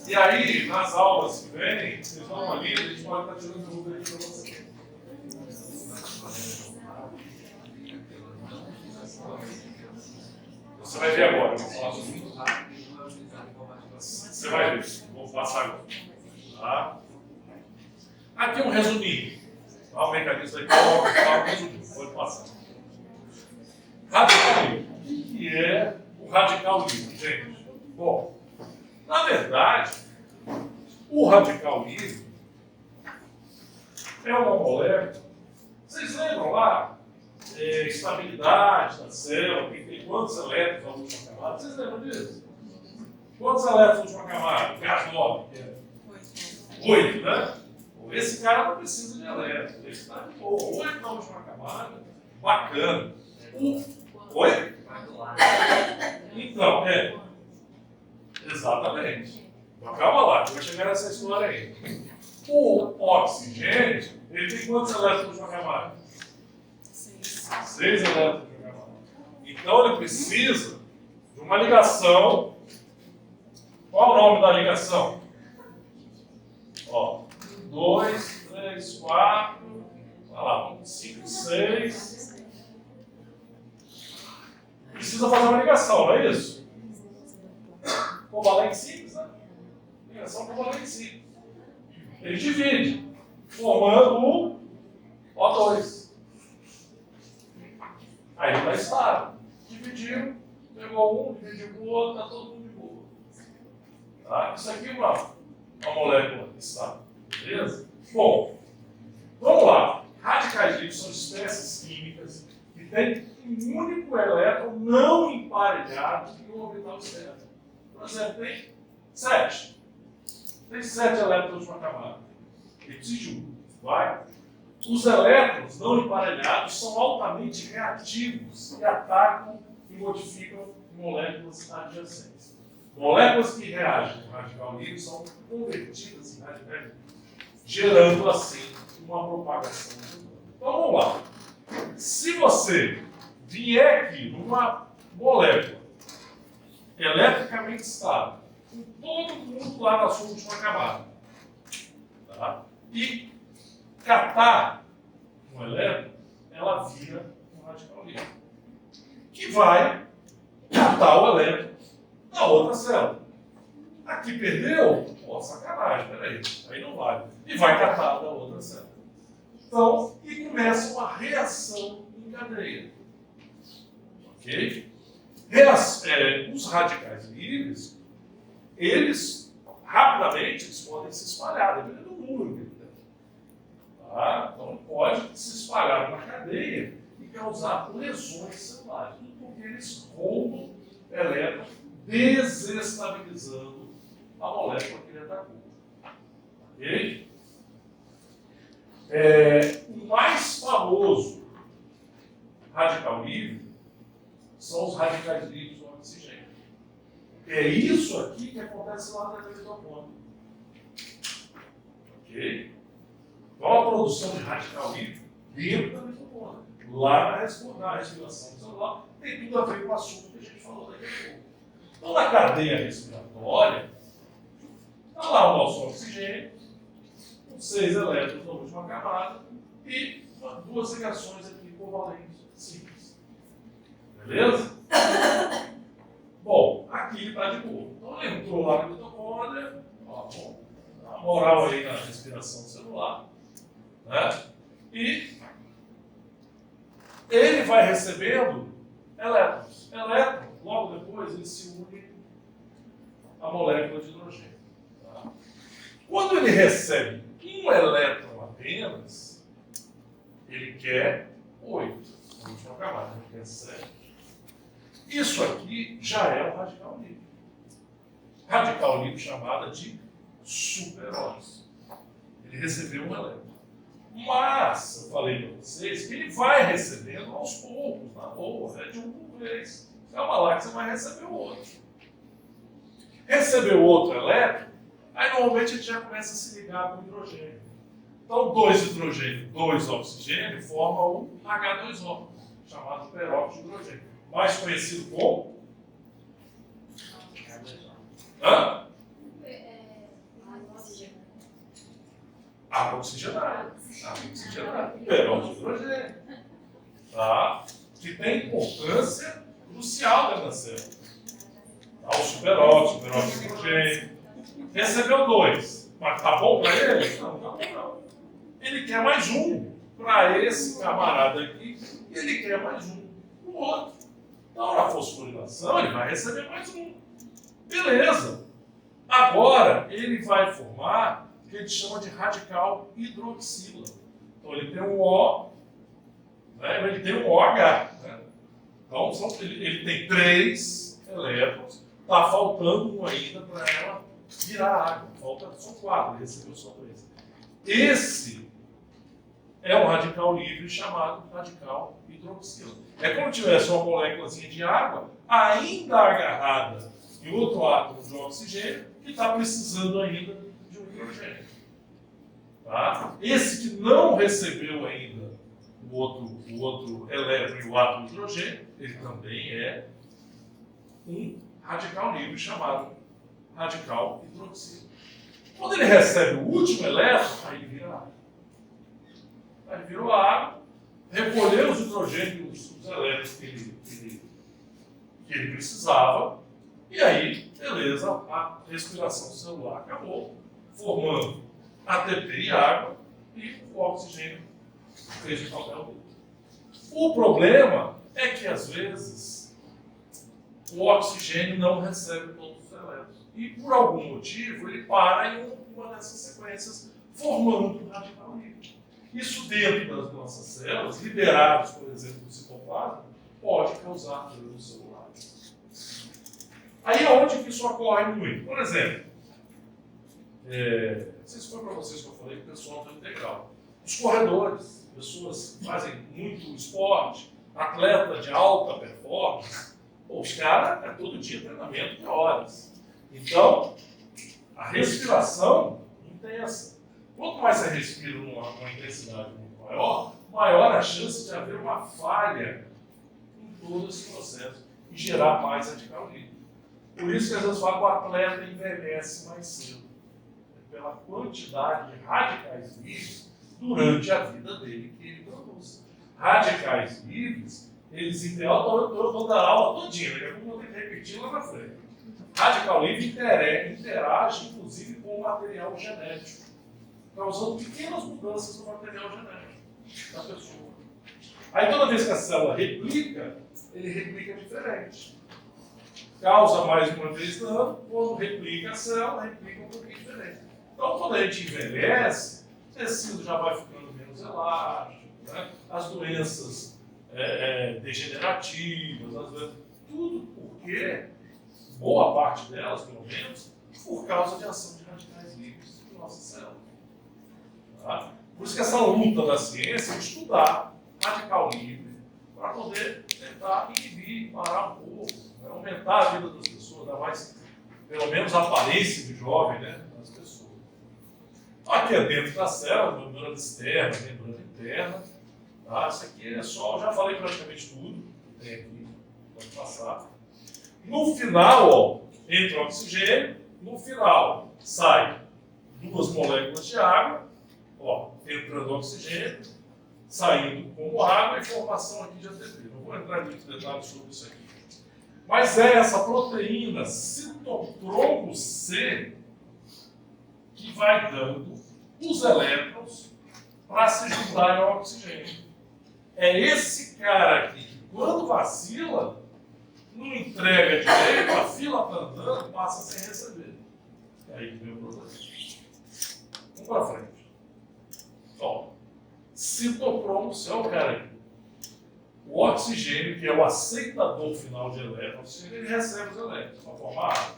E aí, nas aulas que vêm, vocês vão ali, a gente pode estar tirando dúvida aqui para vocês. Você vai ver agora, eu vou falar sobre isso. Você vai ver, vou passar agora. Tá? Aqui é um resuminho. Tá? O mecanismo aqui é um resuminho, pode passar. Radical livre. O que é o radical livre, gente? Bom, na verdade, o radical livre é uma molécula. Vocês lembram lá? Estabilidade da célula, que tem quantos elétrons na última camada? Vocês lembram disso? Quantos elétrons na última camada? O gás nobre, que é 8, né? Esse cara não precisa de elétrons, ele está de boa. 8 na última camada, bacana. Oi? Então, exatamente. Calma lá, que vai chegar nessa história aí. O oxigênio, ele tem quantos elétrons na última camada? 6 elétrons na camada. Então ele precisa de uma ligação. Qual o nome da ligação? Ó, 2, 3, 4, vai lá, 5, 6. Precisa fazer uma ligação, não é isso? Covalente simples, né? Ligação covalente simples. Ele divide, formando o O2. Aí ele está estável. Dividiu, pegou um, dividiu com o outro, está todo mundo de boa. Tá? Isso aqui é uma molécula estável. Beleza? Bom, vamos lá. Radicais livres são espécies químicas que têm um único elétron não emparelhado em um orbital externo. Por exemplo, tem 7. Tem 7 elétrons numa camada. Ele precisa de um. Vai? Os elétrons não emparelhados são altamente reativos e atacam e modificam moléculas adjacentes. Moléculas que reagem com radical livre são convertidas em radicais livres, gerando assim uma propagação. Então vamos lá. Se você vier aqui numa molécula eletricamente estável, com todo mundo lá na sua última camada, tá? E catar um elétron, ela vira um radical livre, que vai catar o elétron da outra célula. Aqui perdeu? Pô, sacanagem, peraí, aí não vale. E vai catar da outra célula. Então, e começa uma reação em cadeia. Ok? Os radicais livres, eles rapidamente podem se espalhar, dependendo do número que ele tem. Tá? Então, pode se espalhar numa cadeia e causar lesões celulares. Tudo porque eles roubam elétrons, desestabilizando a molécula que ele atacou. Ok? O mais famoso radical livre são os radicais livres do oxigênio. É isso aqui que acontece lá na mitocôndria. Ok? Então a produção de radical livre dentro da mitocôndria, lá na respiração celular, tem tudo a ver com o assunto que a gente falou daqui a pouco. Então na cadeia respiratória, está lá o nosso oxigênio, com 6 elétrons na última camada e 2 ligações aqui covalentes simples. Beleza? Bom, aqui ele está de boa. Então ele entrou lá na mitocôndria, bom, dá uma moral aí na respiração celular, né? E ele vai recebendo elétrons. Elétrons, logo depois, ele se une à molécula de hidrogênio. Tá? Quando ele recebe um elétron apenas, ele quer 8. A última camada, ele quer 7. Isso aqui já é um radical livre. Radical livre chamada de superóxido. Ele recebeu um elétron. Mas, eu falei para vocês que ele vai recebendo aos poucos, na boa, de um por vez. Calma lá que você vai receber o outro. Recebeu outro elétron, aí normalmente ele já começa a se ligar com o hidrogênio. Então, 2 hidrogênio, 2 oxigênio, forma o H2O, chamado peróxido de hidrogênio. Mais conhecido como? Hã? Água oxigenada. Água oxigenada. Peróxido de hidrogênio. Tá? Que tem importância crucial dentro da célula. Tá? O superóxido, peróxido de hidrogênio. Recebeu 2. Mas tá bom para ele? Não, tá bom não. Ele quer mais um para esse camarada aqui e ele quer mais um para o outro. Então, na fosforilação, ele vai receber mais um. Beleza. Agora, ele vai formar o que a gente chama de radical hidroxila. Então, ele tem um O, né? Ele tem um OH. Né? Então, ele tem 3 elétrons. Está faltando um ainda para ela virar água. Falta só 4, ele recebeu só 2. Esse é um radical livre chamado radical hidroxila. É como se tivesse uma moléculazinha de água ainda agarrada em outro átomo de oxigênio que está precisando ainda de um hidrogênio. Tá? Esse que não recebeu ainda o outro elétron e o átomo de hidrogênio, ele também é um radical livre chamado radical hidroxila. Quando ele recebe o último elétron, aí ele vira água. Aí virou água, recolheu os hidrogênios, os elétrons que ele precisava, e aí, beleza, a respiração celular acabou, formando ATP e água, e o oxigênio fez o papel dele. O problema é que, às vezes, o oxigênio não recebe todos os elétrons. E, por algum motivo, ele para em uma dessas sequências, formando um radical livre. Isso dentro das nossas células, liberados, por exemplo, do citoplasma, pode causar danos celulares. Aí é onde que isso ocorre muito. Por exemplo, não sei se foi para vocês que eu falei, o pessoal do integral. Os corredores, pessoas que fazem muito esporte, atleta de alta performance, os caras é todo dia treinamento de horas. Então, a respiração intensa. Quanto mais você respira numa intensidade muito maior, maior a chance de haver uma falha em todo esse processo e gerar mais radical livre. Por isso que às vezes fala que o atleta envelhece mais cedo. É pela quantidade de radicais livres durante a vida dele que ele produz. Radicais livres, eles eu vou dar aula todinha, daqui a pouco eu vou ter que repetir lá na frente. Radical livre interage inclusive com o material genético, causando pequenas mudanças no material genético da pessoa. Aí toda vez que a célula replica, ele replica diferente. Causa mais uma vez dano, quando replica a célula, replica um pouquinho diferente. Então quando a gente envelhece, o tecido já vai ficando menos elástico, né? As doenças degenerativas, às vezes, tudo porque, boa parte delas, pelo menos, por causa de ação de radicais livres na nossa célula. Tá? Por isso que essa luta da ciência é estudar radical livre para poder tentar inibir, parar um pouco, né? Aumentar a vida das pessoas, dar mais, pelo menos, a aparência de jovem, né, das pessoas. Aqui é dentro da célula, membrana externa, membrana interna. Tá? Isso aqui é só, já falei praticamente tudo. Tem aqui, pode passar. No final, ó, entra o oxigênio, no final sai 2 moléculas de água, ó, entrando oxigênio, saindo como água e formação aqui de ATP. Não vou entrar em muitos detalhes sobre isso aqui. Mas é essa proteína citocromo C que vai dando os elétrons para se juntarem ao oxigênio. É esse cara aqui que, quando vacila, não entrega direito, a fila está andando, passa sem receber. É aí que vem o problema. Vamos para frente. Ó, citocromo C é o cara aqui. O oxigênio, que é o aceitador final de elétrons, ele recebe os elétrons para formar água.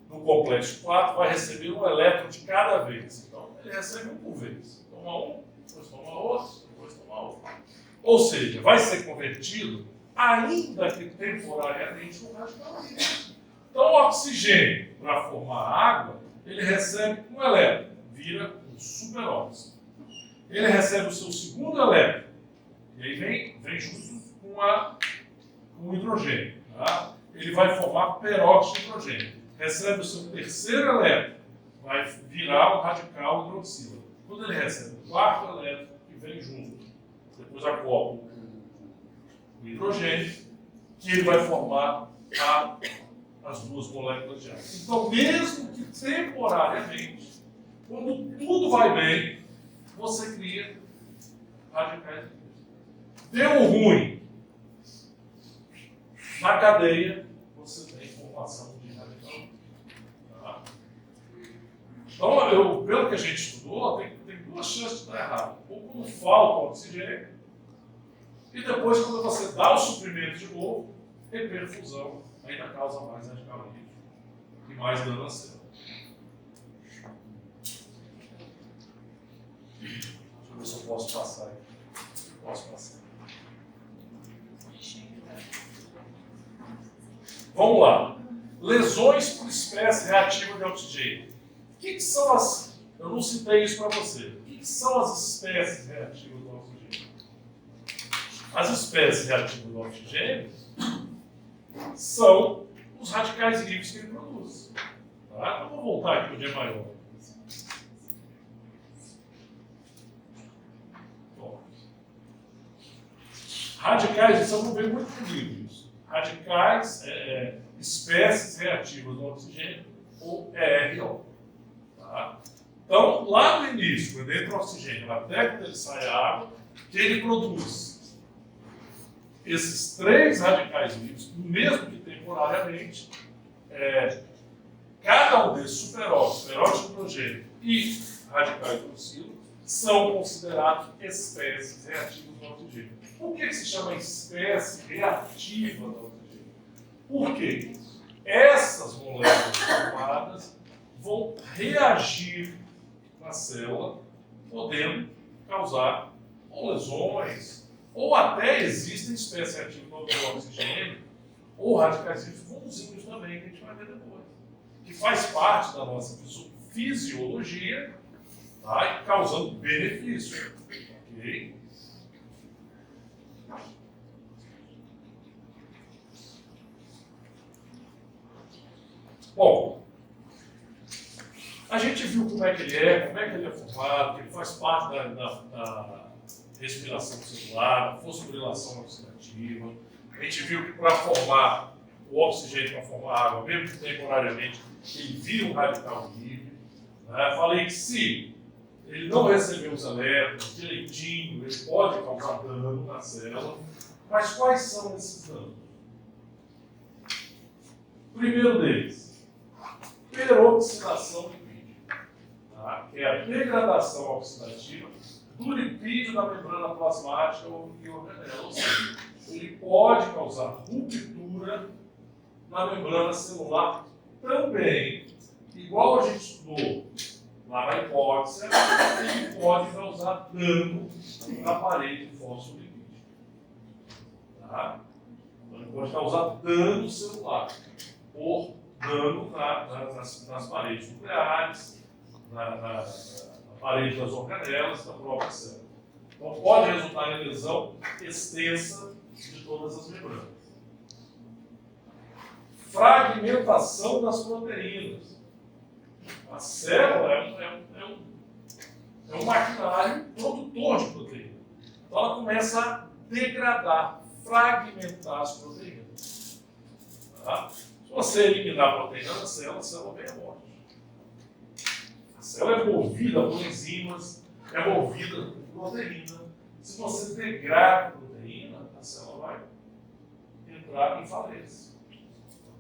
No complexo 4, vai receber um elétron de cada vez. Então, ele recebe um por vez. Toma um, depois toma outro, depois toma outro. Ou seja, vai ser convertido, ainda que temporariamente, no radical livre. Então, o oxigênio, para formar água, ele recebe um elétron, vira um superóxido. Ele recebe o seu segundo elétron, e aí vem junto com o hidrogênio. Tá? Ele vai formar peróxido de hidrogênio. Recebe o seu terceiro elétron, vai virar um radical hidroxila. Quando ele recebe o quarto elétron, que vem junto, depois acopla o hidrogênio, que ele vai formar as 2 moléculas de água. Então, mesmo que temporariamente, quando tudo vai bem, você cria radicais livres. Deu ruim na cadeia, você tem formação de radical livre. Tá? Então, pelo que a gente estudou, tem 2 chances de dar errado. Ou quando falta oxigênio, e depois, quando você dá o suprimento de novo, reperfusão ainda causa mais radical livre e mais dano à célula. Deixa eu ver se eu posso passar aqui. Posso passar. Vamos lá. Lesões por espécie reativa de oxigênio. O que são as... Eu não citei isso para você. O que são as espécies reativas do oxigênio? As espécies reativas do oxigênio são os radicais livres que ele produz. Tá? Eu vou voltar aqui para o dia maior. Bom. Radicais, isso eu não vejo muito no livro isso. Radicais, espécies reativas do oxigênio, ou ERO. Tá? Então, lá no início, quando entra o oxigênio, até que ele sai a água, que ele produz esses 3 radicais livres, mesmo que temporariamente, cada um desses superóxidos, peróxido de hidrogênio e radical hidroxilo, são considerados espécies reativas do oxigênio. Por que se chama espécie reativa do oxigênio? Porque essas moléculas formadas vão reagir na célula, podendo causar ou lesões, ou até existem espécies reativas do oxigênio, ou radicais livres bonzinhos também, que a gente vai ver depois, que faz parte da nossa fisiologia, tá? E causando benefício. Ok? Bom, a gente viu como é que ele é formado, que ele faz parte da respiração celular, da fosforilação oxidativa. A gente viu que para formar o oxigênio, para formar água, mesmo que temporariamente, ele vira um radical livre. Né? Falei que se ele não receber os elétrons direitinho, ele pode causar dano na célula. Mas quais são esses danos? O primeiro deles, peroxidação lipídica, tá? Que é a degradação oxidativa do lipídio da membrana plasmática e organela. Ou seja, ele pode causar ruptura na membrana celular também. Igual a gente estudou lá na hipóxia, ele pode causar dano na parede fosfolipídica. Tá? Então, ele pode causar dano celular por dano nas paredes nucleares, na parede das organelas, da própria célula. Então, pode resultar em lesão extensa de todas as membranas. Fragmentação das proteínas. A célula é um maquinário produtor de proteína. Então, ela começa a degradar, fragmentar as proteínas. Tá? Se você eliminar a proteína da célula, a célula vem à morte. A célula é movida por enzimas, é movida por proteína. Se você degrada a proteína, a célula vai entrar em falência.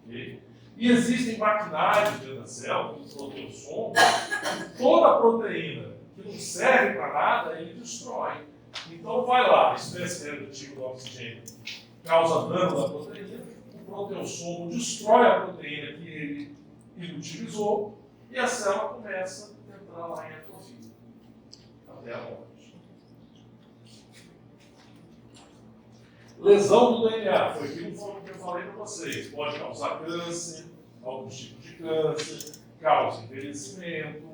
Okay? E existem maquinários dentro da célula, como o proteossomo, que toda a proteína que não serve para nada, ele destrói. Então vai lá, a espécie redutiva do oxigênio causa dano na proteína, o proteossomo destrói a proteína que ele inutilizou e a célula começa a entrar lá em atrofia, até a morte. Lesão do DNA, foi aquilo que eu falei para vocês. Pode causar câncer, alguns tipos de câncer, causa envelhecimento,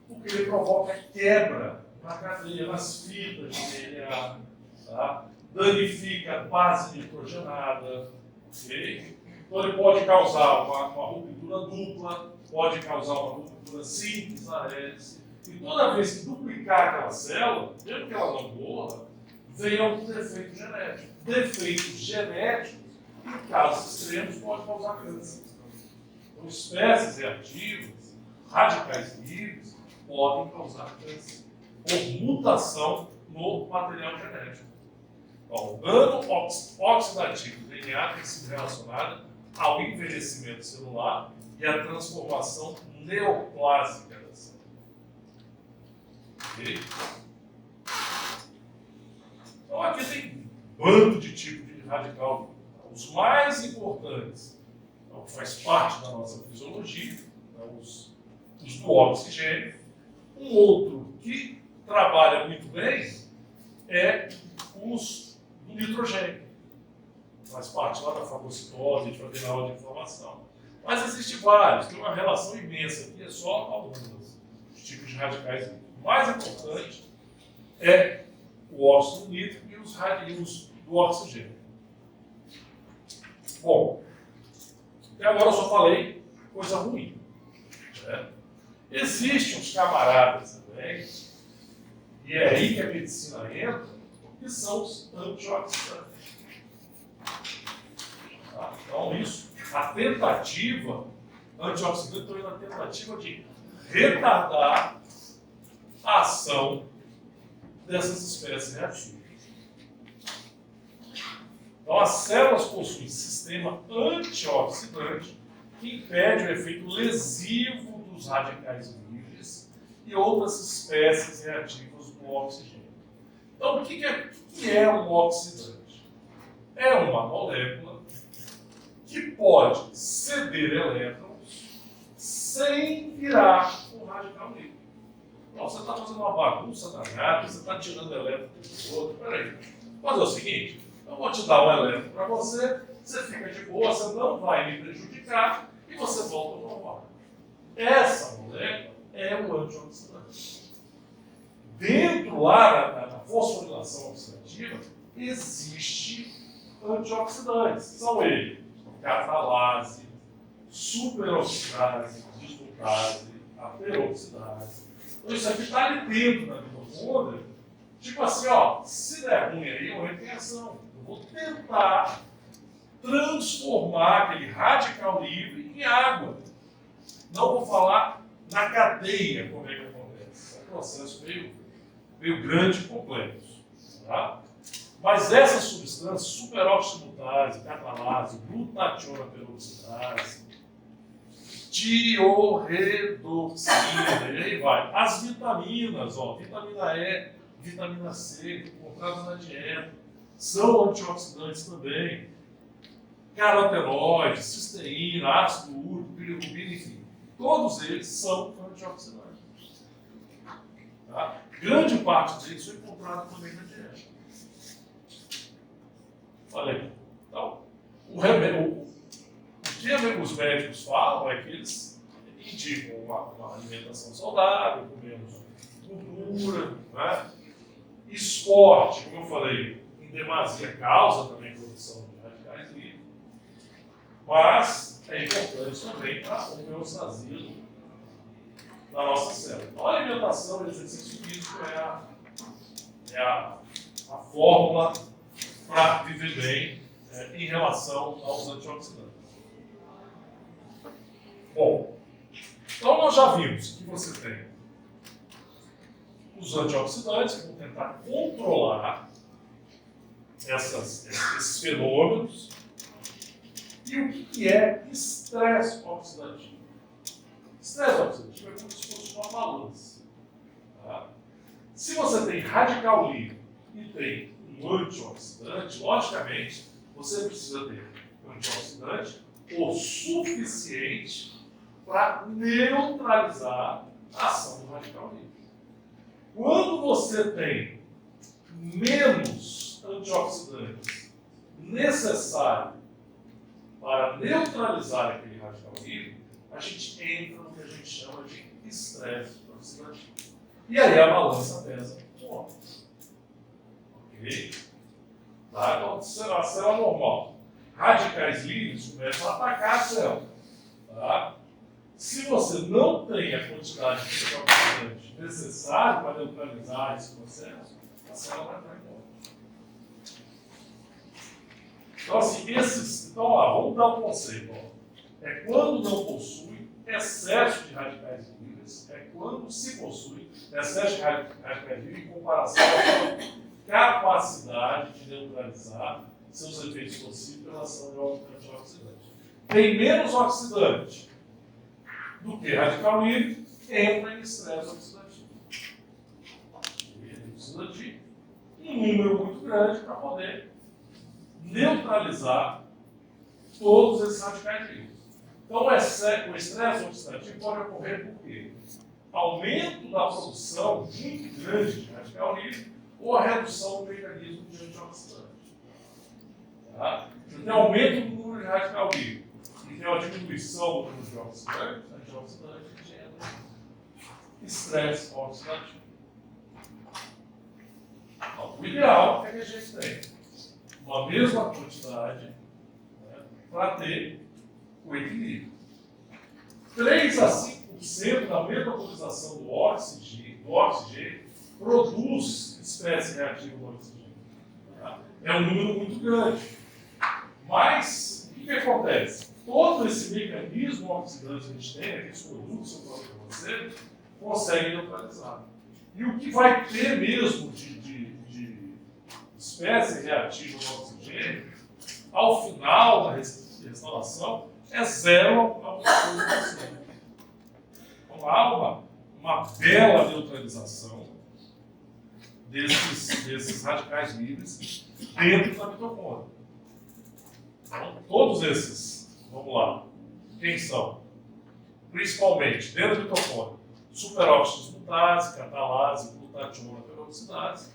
porque ele provoca quebra na cadeia, nas fitas de DNA, tá? Danifica a base nitrogenada, okay? Então ele pode causar uma ruptura dupla, pode causar uma ruptura simples na hélice, e toda vez que duplicar aquela célula, mesmo que ela não morra, vem algum defeito genético. Defeitos genéticos, em casos extremos, podem causar câncer. Então, espécies reativas, radicais livres, podem causar câncer por mutação no material genético. Então, o dano oxidativo do DNA tem sido relacionado ao envelhecimento celular e à transformação neoplásica da célula. Okay? Então, aqui tem um bando de tipos de radical. Os mais importantes, então, que faz parte da nossa fisiologia, então, os do oxigênio. Um outro que trabalha muito bem é os do nitrogênio. Faz parte lá da fagocitose, de fazer na aula de inflamação. Mas existem vários, tem uma relação imensa aqui, é só alguns dos tipos de radicais. O mais importante é o óxido nítrico e os do oxigênio. Bom, até agora eu só falei coisa ruim. Né? Existem uns camaradas também, e é aí que a medicina entra, que são os antioxidantes. Tá? Então, isso, a tentativa, antioxidante, estou indo na tentativa de retardar a ação dessas espécies reativas. Então, as células possuem sistema antioxidante que impede o efeito lesivo dos radicais livres e outras espécies reativas do oxigênio. Então, o que é um oxidante? É uma molécula que pode ceder elétrons sem virar um radical livre. Então, você está fazendo uma bagunça danada, você está tirando elétron do outro. Peraí, fazer o seguinte, eu vou te dar um elétron para você, você fica de boa, você não vai me prejudicar e você volta ao normal. Essa molécula é o antioxidante. Dentro lá na fosforilação oxidativa, existe antioxidantes. São eles: catalase, superoxidase, dismutase, a peroxidase. Então isso aqui está ali dentro da mitocôndria. Tipo assim, ó, se der ruim aí, eu entro em ação. Eu vou tentar transformar aquele radical livre em água. Não vou falar na cadeia como é que acontece. É um processo meio grande e complexo. Tá? Mas essa substância, superoxidase, catalase, glutationa peroxidase, tiorredoxina, e aí vai. As vitaminas, ó, vitamina E, vitamina C, encontradas na dieta, são antioxidantes também. Carotenoides, cisteína, ácido úrico, bilirrubina, enfim. Todos eles são antioxidantes. Tá? Grande parte deles foi encontrada também na dieta. Olha aí. Então, o que os médicos falam é que eles indicam uma alimentação saudável, com menos gordura, né? Esporte, como eu falei, em demasia causa também produção de radicais livres, mas é importante também para a homeostasia da nossa célula. Então, a alimentação e exercício físico é a fórmula para viver bem em relação aos antioxidantes. Bom, então nós já vimos que você tem os antioxidantes que vão tentar controlar esses fenômenos. E o que é estresse oxidativo? Estresse oxidativo é como se fosse uma balança. Tá? Se você tem radical livre e tem um antioxidante, logicamente, você precisa ter um antioxidante o suficiente para neutralizar a ação do radical livre. Quando você tem menos antioxidantes necessários para neutralizar aquele radical livre, a gente entra no que a gente chama de estresse oxidativo. E aí a balança pesa um óbvio. Ok? Tá? Então, a célula normal. Radicais livres começam a atacar a célula. Tá? Se você não tem a quantidade de antioxidante necessária para neutralizar esse processo, a célula vai entrar em embora. Então, assim, então, vamos dar um conceito. É quando não possui excesso de radicais livres, é quando se possui excesso de radicais livres em comparação à sua capacidade de neutralizar seus efeitos nocivos pela ação de antioxidante. Tem menos oxidante do que radical livre, entra em estresse oxidativo. Ele precisa de um número muito grande para poder neutralizar todos esses radicais livres. Então, o estresse oxidativo pode ocorrer por quê? Aumento da produção muito grande de radical livre ou a redução do mecanismo de antioxidante. Tá? Você tem aumento do número de radical livre e tem uma diminuição do número de antioxidante gera estresse oxidativo. Então, o ideal é que a gente tenha uma mesma quantidade, né, para ter o equilíbrio. 3 a 5% da metabolização do oxigênio produz espécie reativa do oxigênio. Tá? É um número muito grande. Mas, o que acontece? Todo esse mecanismo oxidante que a gente tem, aqueles produtos que eu falei para você, consegue neutralizar. E o que vai ter mesmo de espécie reativa do oxigênio, ao final da restauração, é 0 a 1%. Então há uma bela neutralização desses radicais livres dentro da mitocôndria. Então, todos esses, vamos lá, quem são? Principalmente, dentro da mitocôndria, superóxido dismutase, catalase, glutationa, peroxidase,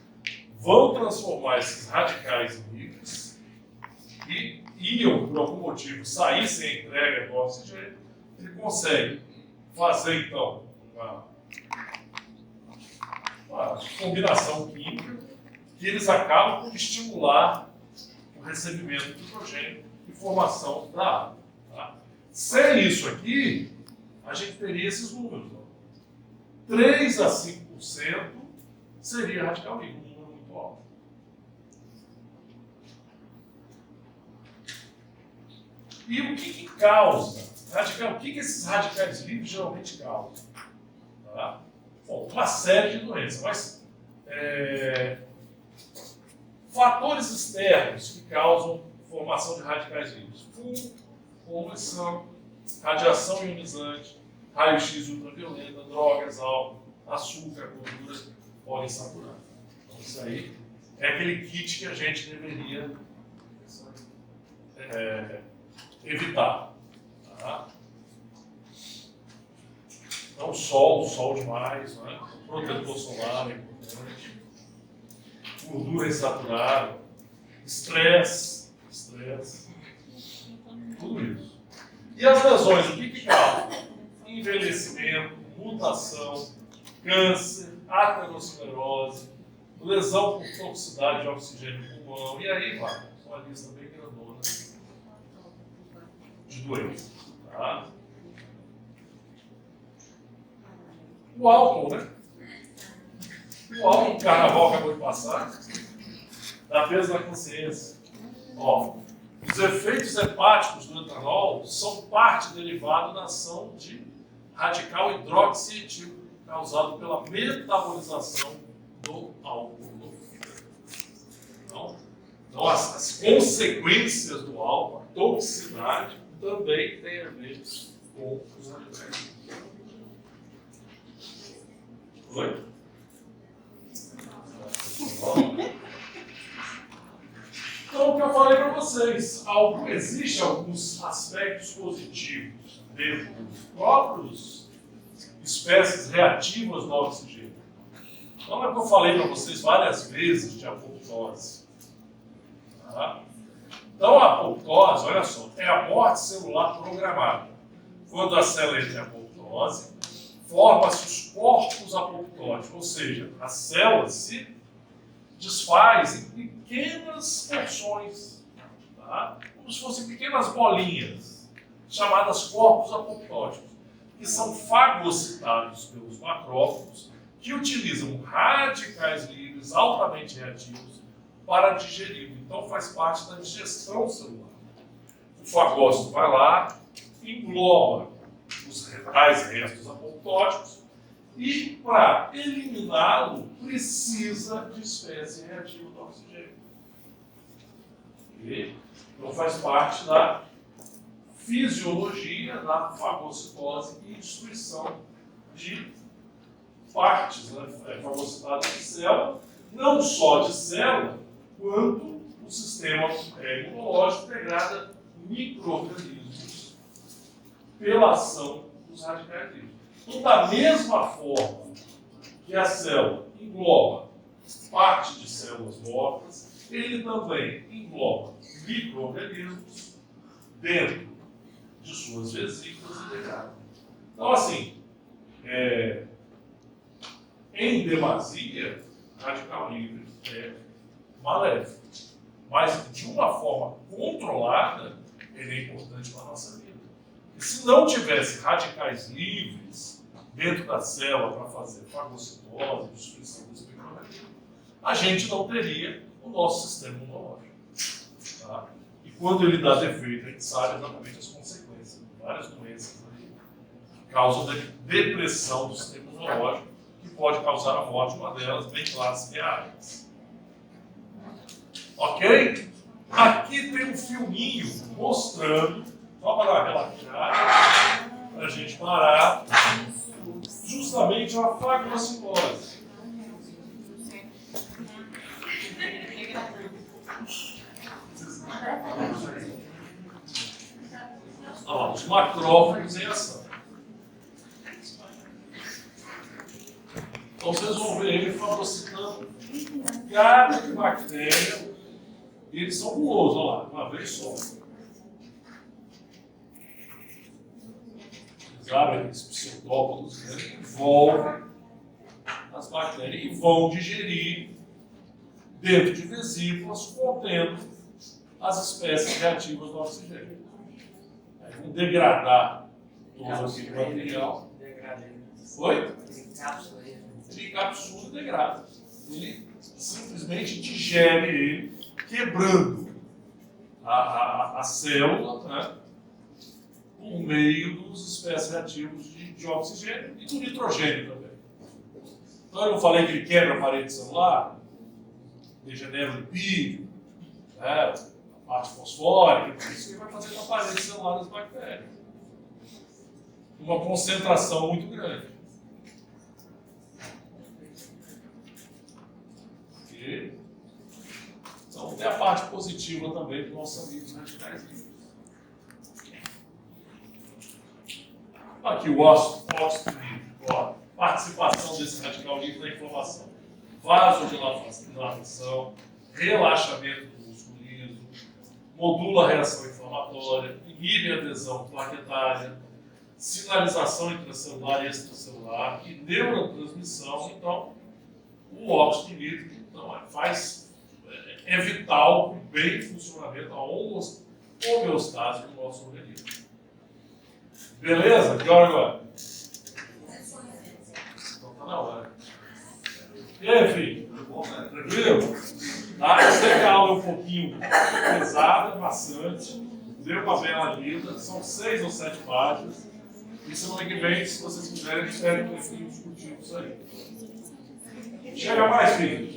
vão transformar esses radicais livres e iam, por algum motivo, sair sem a entrega do oxigênio. Ele consegue fazer, então, uma combinação química que eles acabam por estimular o recebimento do hidrogênio e formação da água. Tá? Sem isso aqui, a gente teria esses números. Ó. 3 a 5% seria radical livre, um número muito alto. E o que causa? O que esses radicais livres geralmente causam? Tá? Bom, uma série de doenças, mas fatores externos que causam formação de radicais livres: fumo, poluição, radiação ionizante, raio-x ultravioleta, drogas, álcool, açúcar, gordura poliinsaturada. Isso aí é aquele kit que a gente deveria evitar. Tá? Não sol demais, né? Protetor solar é importante. Gordura insaturada, estresse, tudo isso. E as lesões, o que causa? Envelhecimento, mutação, câncer, aterosclerose, lesão por toxicidade de oxigênio no pulmão, e aí vai. Uma lista bem grandona de doenças. Tá? O álcool, né? O álcool, o carnaval acabou de passar, dá peso na consciência. Ó, os efeitos hepáticos do etanol são parte derivada da ação de radical hidroxietílico causado pela metabolização do álcool. Então as consequências do álcool, a toxicidade, também tem a ver com os radicais. Oi? Então, o que eu falei para vocês, existem alguns aspectos positivos dentro dos próprios espécies reativas do oxigênio. Então, é o que eu falei para vocês várias vezes de apoptose. Tá? Então, a apoptose, olha só, é a morte celular programada. Quando a célula entra em apoptose, forma-se os corpos apoptóticos, ou seja, a célula se desfaz em pequenas porções, tá? Como se fossem pequenas bolinhas, chamadas corpos apoptóticos, que são fagocitados pelos macrófagos, que utilizam radicais livres altamente reativos para digerir. Então faz parte da digestão celular. O fagócito vai lá, engloba os tais restos apoptóticos e, para eliminá-lo, precisa de espécie reativa do oxigênio. Okay? Então faz parte da fisiologia da fagocitose e destruição de partes, né, fagocitadas de célula, não só de célula, quanto o sistema imunológico degrada micro-organismos pela ação dos radicais livres. Então, da mesma forma que a célula engloba parte de células mortas, ele também engloba micro-organismos dentro de suas vesículas e degrada. Então, assim, em demasia, radical livre é maléfico. Mas, de uma forma controlada, ele é importante para a nossa vida. E se não tivesse radicais livres dentro da célula para fazer fagocitose, destruição dos micro-organismos, a gente não teria o nosso sistema imunológico. Tá? E quando ele dá defeito, a gente sabe exatamente as consequências de várias doenças aí, que causam depressão do sistema imunológico, que pode causar a morte, uma delas, bem claras e reais. Ok? Aqui tem um filminho mostrando, só para dar uma relaxada, para a gente parar, justamente a fagocitose. Os macrófagos em ação. Então vocês vão ver ele fagocitando cada bactéria. E eles são gulosos, olha lá, uma vez só. Eles abrem esses pseudópodos, né, envolvem as bactérias e vão digerir dentro de vesículas contendo as espécies reativas do oxigênio. Aí vão degradar todo aquele material. Oi? Ele encapsula e degrada. Ele simplesmente digere ele, quebrando a célula, né, por meio dos espécies reativos de oxigênio e do nitrogênio também. Então eu não falei que ele quebra a parede celular, degenera o lipídio, né, a parte fosfórica, isso que vai fazer com a parede celular das bactérias. Uma concentração muito grande. E a parte positiva também dos nossos amigos radicais livres. Aqui o óxido nítrico, ó, participação desse radical livre na inflamação, vasodilatação, relaxamento do músculo liso, modula a reação inflamatória, inibe a adesão plaquetária, sinalização intracelular e extracelular e neurotransmissão. Então, o óxido nítrico então, é vital para o bem funcionamento, a homeostase do nosso organismo. Beleza? Que hora agora? Então tá na hora. E aí, filho? Tranquilo? Tá? Eu sei que a aula é um pouquinho pesada, maçante, deu uma bela lida, são 6 ou 7 páginas. E semana que vem, se vocês quiserem, a gente pega um pouquinho discutindo isso aí. Chega mais, filho.